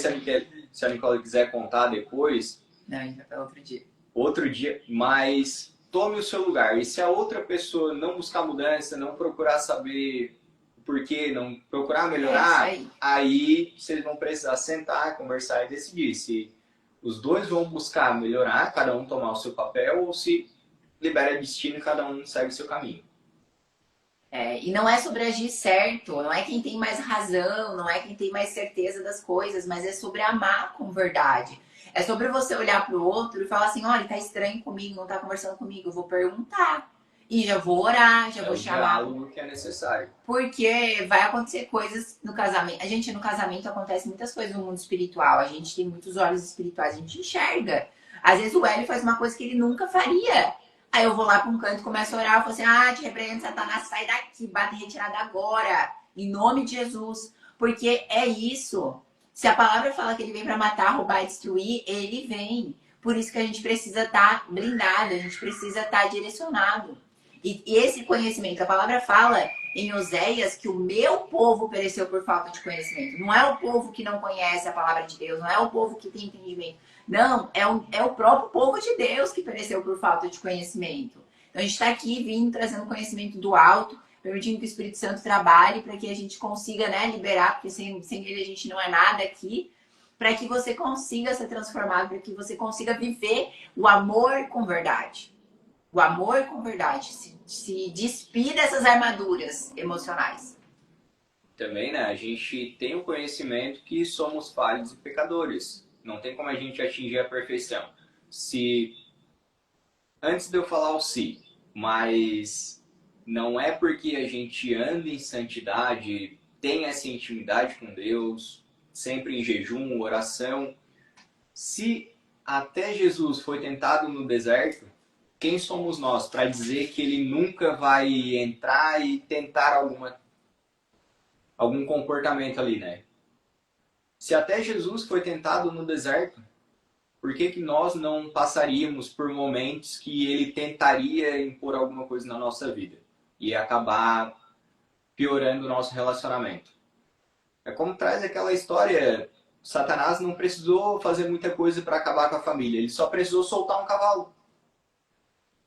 se a Nicole quiser contar depois. Não, ainda é outro dia. Outro dia, mas tome o seu lugar. E se a outra pessoa não buscar mudança, não procurar saber o porquê, não procurar melhorar, aí vocês vão precisar sentar, conversar e decidir se os dois vão buscar melhorar, cada um tomar o seu papel, ou se libera destino e cada um segue o seu caminho. E não é sobre agir certo, não é quem tem mais razão, não é quem tem mais certeza das coisas, mas é sobre amar com verdade. É sobre você olhar pro outro e falar assim: olha, tá estranho comigo, não tá conversando comigo, eu vou perguntar. E já vou orar, já vou chamar. É o diálogo que é necessário. Porque vai acontecer coisas no casamento. No casamento acontece muitas coisas no mundo espiritual. A gente tem muitos olhos espirituais, a gente enxerga. Às vezes o Hélio faz uma coisa que ele nunca faria. Aí eu vou lá para um canto e começo a orar. Eu falo assim: te repreendo, Satanás, sai daqui, bate em retirada agora. Em nome de Jesus. Porque é isso. Se a palavra fala que ele vem para matar, roubar e destruir, ele vem. Por isso que a gente precisa estar blindado, a gente precisa estar direcionado. E esse conhecimento, a palavra fala em Oséias que o meu povo pereceu por falta de conhecimento. Não é o povo que não conhece a palavra de Deus, não é o povo que tem entendimento. Não, é o próprio povo de Deus que pereceu por falta de conhecimento. Então a gente está aqui vindo, trazendo conhecimento do alto, permitindo que o Espírito Santo trabalhe para que a gente consiga, né, liberar, porque sem ele a gente não é nada aqui, para que você consiga ser transformado, para que você consiga viver o amor com verdade. O amor com verdade. Se despir dessas armaduras emocionais. Também, né? A gente tem o conhecimento que somos falhos e pecadores. Não tem como a gente atingir a perfeição. Antes de eu falar o se, mas não é porque a gente anda em santidade, tem essa intimidade com Deus, sempre em jejum, oração. Se até Jesus foi tentado no deserto, quem somos nós para dizer que ele nunca vai entrar e tentar algum comportamento ali, né? Se até Jesus foi tentado no deserto, por que nós não passaríamos por momentos que ele tentaria impor alguma coisa na nossa vida e acabar piorando o nosso relacionamento? É como traz aquela história: Satanás não precisou fazer muita coisa para acabar com a família, ele só precisou soltar um cavalo.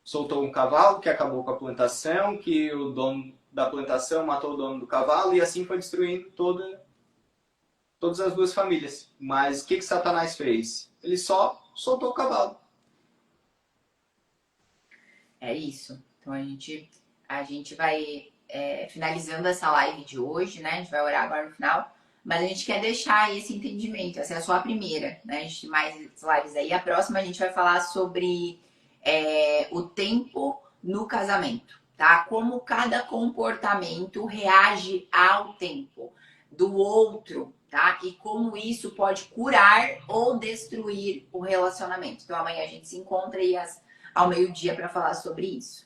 Soltou um cavalo que acabou com a plantação, que o dono da plantação matou o dono do cavalo, e assim foi destruindo todas as duas famílias. Mas o que Satanás fez? Ele só soltou o cavalo. É isso. Então a gente vai finalizando essa live de hoje, né? A gente vai orar agora no final. Mas a gente quer deixar esse entendimento. Essa é só a primeira, né? A gente tem mais lives aí. A próxima a gente vai falar sobre o tempo no casamento, tá? Como cada comportamento reage ao tempo do outro, tá? E como isso pode curar ou destruir o relacionamento. Então amanhã a gente se encontra aí ao meio-dia para falar sobre isso.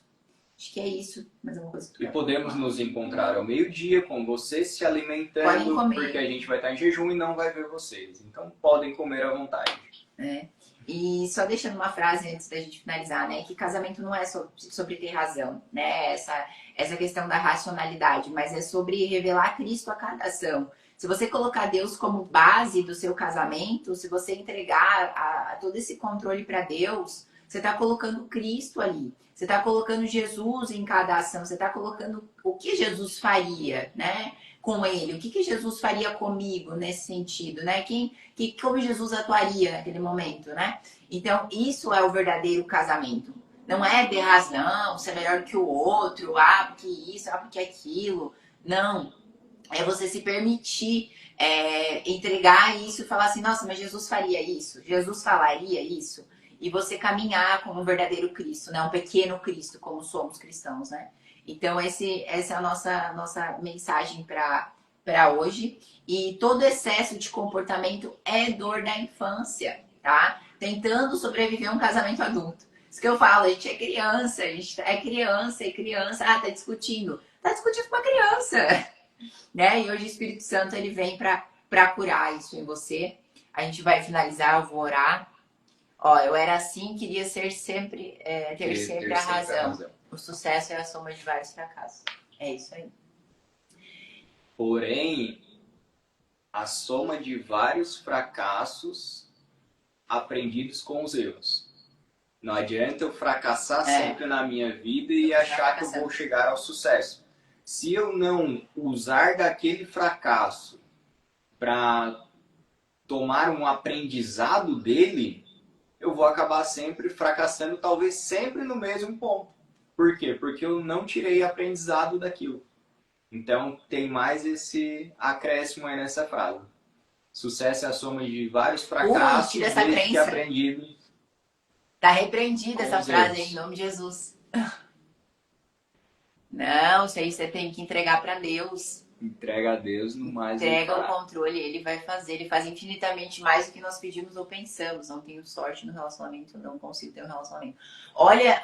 Acho que é isso. Mais alguma coisa que tu E quer podemos falar? nos encontrar ao meio-dia com vocês se Podem alimentando, comer. porque a gente vai estar em jejum e não vai ver vocês. Então podem comer à vontade. E só deixando uma frase antes da gente finalizar, né? Que casamento não é sobre ter razão, né? Essa questão da racionalidade, mas é sobre revelar Cristo a cada ação. Se você colocar Deus como base do seu casamento, se você entregar todo esse controle para Deus, você está colocando Cristo ali. Você está colocando Jesus em cada ação. Você está colocando o que Jesus faria, né? Com ele. O que Jesus faria comigo nesse sentido, né? Como Jesus atuaria naquele momento, né? Então, isso é o verdadeiro casamento. Não é ter razão, ser melhor que o outro, porque isso, porque aquilo. Não. É você se permitir entregar isso e falar assim, nossa, mas Jesus faria isso? Jesus falaria isso? E você caminhar como um verdadeiro Cristo, né? Um pequeno Cristo, como somos cristãos, né? Então, essa é a nossa mensagem para hoje. E todo excesso de comportamento é dor da infância, tá? Tentando sobreviver a um casamento adulto. Isso que eu falo, a gente é criança, a gente é criança e criança. Tá discutindo. Tá discutindo com uma criança, né? E hoje o Espírito Santo, ele vem para curar isso em você. A gente vai finalizar, eu vou orar. Eu era assim, queria ser sempre, ter sempre a razão. O sucesso é a soma de vários fracassos. É isso aí. Porém, a soma de vários fracassos aprendidos com os erros. Não adianta eu fracassar sempre na minha vida e achar que eu vou chegar ao sucesso. Se eu não usar daquele fracasso para tomar um aprendizado dele, eu vou acabar sempre fracassando, talvez sempre no mesmo ponto. Por quê? Porque eu não tirei aprendizado daquilo. Então, tem mais esse acréscimo aí nessa frase. Sucesso é a soma de vários fracassos, tira essa desde que crença. aprendido. Tá repreendida essa frase aí, em nome de Jesus. Não, isso aí você tem que entregar para Deus. Entrega a Deus no mais. Entrega o controle, ele vai fazer. Ele faz infinitamente mais do que nós pedimos ou pensamos. Não tenho sorte no relacionamento, não consigo ter um relacionamento. Olha,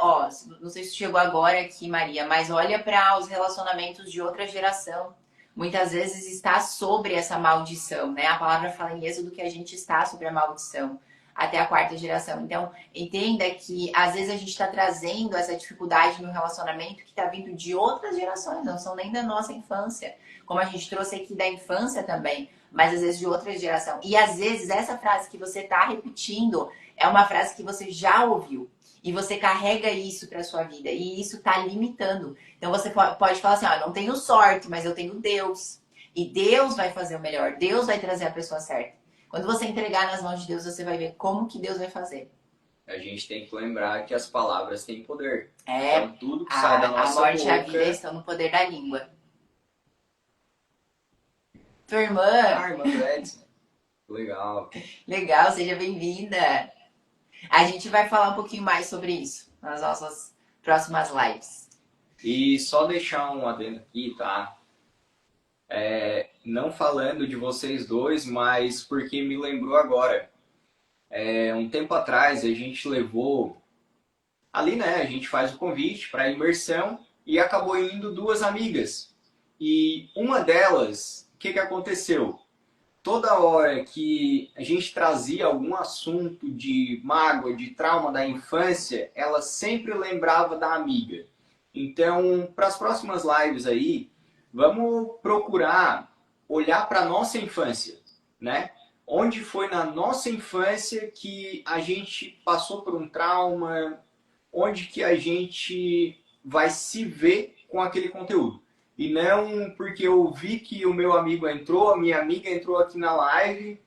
não sei se chegou agora aqui, Maria, mas olha para os relacionamentos de outra geração. Muitas vezes está sobre essa maldição, né? A palavra fala em Êxodo que a gente está sobre a maldição até a quarta geração. Então, entenda que às vezes a gente está trazendo essa dificuldade no relacionamento que está vindo de outras gerações, não são nem da nossa infância. Como a gente trouxe aqui da infância também, mas às vezes de outra geração. E às vezes essa frase que você está repetindo é uma frase que você já ouviu. E você carrega isso para sua vida. E isso está limitando. Então você pode falar assim, eu não tenho sorte, mas eu tenho Deus. E Deus vai fazer o melhor. Deus vai trazer a pessoa certa. Quando você entregar nas mãos de Deus, você vai ver como que Deus vai fazer. A gente tem que lembrar que as palavras têm poder. É, então, tudo que sai da nossa boca... A morte boca... e a vida estão no poder da língua. Tua irmã... irmã do Edson. Legal. Legal, seja bem-vinda. A gente vai falar um pouquinho mais sobre isso nas nossas próximas lives. E só deixar um adendo aqui, tá? Não falando de vocês dois, mas porque me lembrou agora. Um tempo atrás a gente levou... Ali, né, a gente faz o convite para a imersão e acabou indo duas amigas. E uma delas, o que aconteceu? Toda hora que a gente trazia algum assunto de mágoa, de trauma da infância, ela sempre lembrava da amiga. Então, para as próximas lives aí, vamos procurar olhar para a nossa infância, né? Onde foi na nossa infância que a gente passou por um trauma, onde que a gente vai se ver com aquele conteúdo. E não porque eu vi que o meu amigo entrou, a minha amiga entrou aqui na live.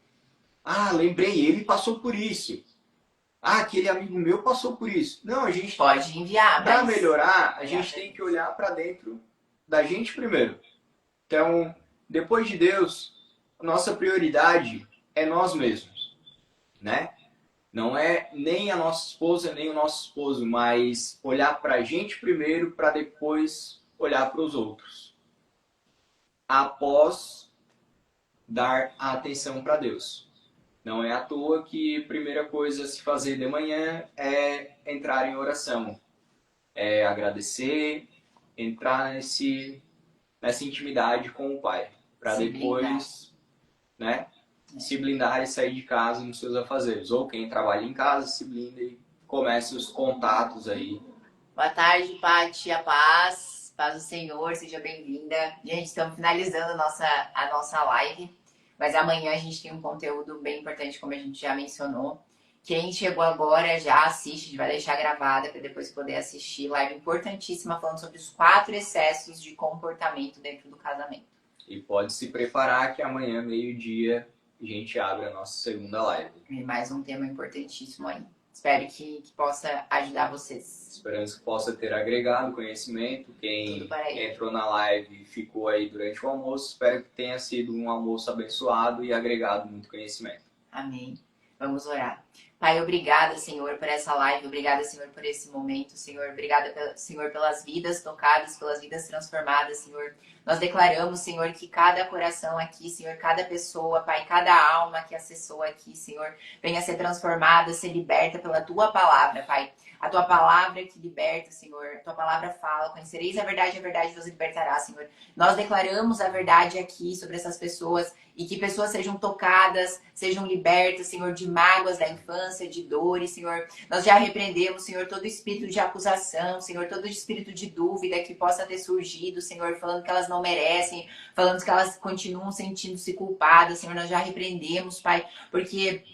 Lembrei, ele passou por isso. Aquele amigo meu passou por isso. Não, a gente pode enviar. Para melhorar, a gente tem que olhar para dentro da gente primeiro. Então, depois de Deus, a nossa prioridade é nós mesmos, né? Não é nem a nossa esposa, nem o nosso esposo, mas olhar para a gente primeiro para depois olhar para os outros. Após dar a atenção para Deus. Não é à toa que a primeira coisa a se fazer de manhã é entrar em oração. É agradecer, entrar nessa intimidade com o Pai. Para depois, né, se blindar e sair de casa nos seus afazeres. Ou quem trabalha em casa se blinda e começa os contatos aí. Boa tarde, Paty, a paz. Paz do Senhor, seja bem-vinda. Gente, estamos finalizando a nossa live, mas amanhã a gente tem um conteúdo bem importante, como a gente já mencionou. Quem chegou agora já assiste, a gente vai deixar gravada para depois poder assistir. Live importantíssima falando sobre os 4 excessos de comportamento dentro do casamento. E pode se preparar que amanhã, meio-dia, a gente abre a nossa segunda live. E mais um tema importantíssimo aí. Espero que possa ajudar vocês. Esperamos que possa ter agregado conhecimento. Quem entrou na live e ficou aí durante o almoço, espero que tenha sido um almoço abençoado e agregado muito conhecimento. Amém. Vamos orar. Pai, obrigada, Senhor, por essa live. Obrigada, Senhor, por esse momento. Senhor, obrigada, Senhor, pelas vidas tocadas, pelas vidas transformadas, Senhor. Nós declaramos, Senhor, que cada coração aqui, Senhor, cada pessoa, Pai, cada alma que acessou aqui, Senhor, venha ser transformada, ser liberta pela Tua palavra, Pai. A Tua palavra que liberta, Senhor. A Tua palavra fala, conhecereis a verdade vos libertará, Senhor. Nós declaramos a verdade aqui sobre essas pessoas e que pessoas sejam tocadas, sejam libertas, Senhor, de mágoas da infância, de dores, Senhor. Nós já repreendemos, Senhor, todo espírito de acusação, Senhor, todo espírito de dúvida que possa ter surgido, Senhor, falando que elas não merecem, falando que elas continuam sentindo-se culpadas, Senhor. Nós já repreendemos, Pai, porque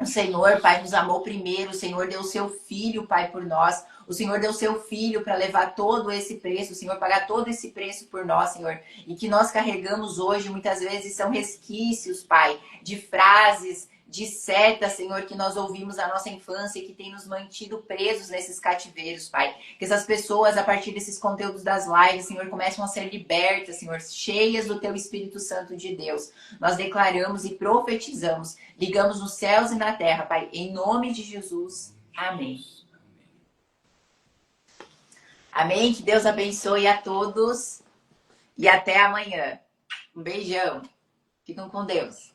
o Senhor, Pai, nos amou primeiro. O Senhor deu o seu Filho, Pai, por nós. O Senhor deu o seu Filho para levar todo esse preço. O Senhor pagar todo esse preço por nós, Senhor. E que nós carregamos hoje, muitas vezes, são resquícios, Pai, de frases, de setas, Senhor, que nós ouvimos na nossa infância e que tem nos mantido presos nesses cativeiros, Pai. Que essas pessoas, a partir desses conteúdos das lives, Senhor, começam a ser libertas, Senhor, cheias do Teu Espírito Santo de Deus. Nós declaramos e profetizamos, ligamos nos céus e na terra, Pai, em nome de Jesus. Amém. Amém. Que Deus abençoe a todos e até amanhã. Um beijão. Fiquem com Deus.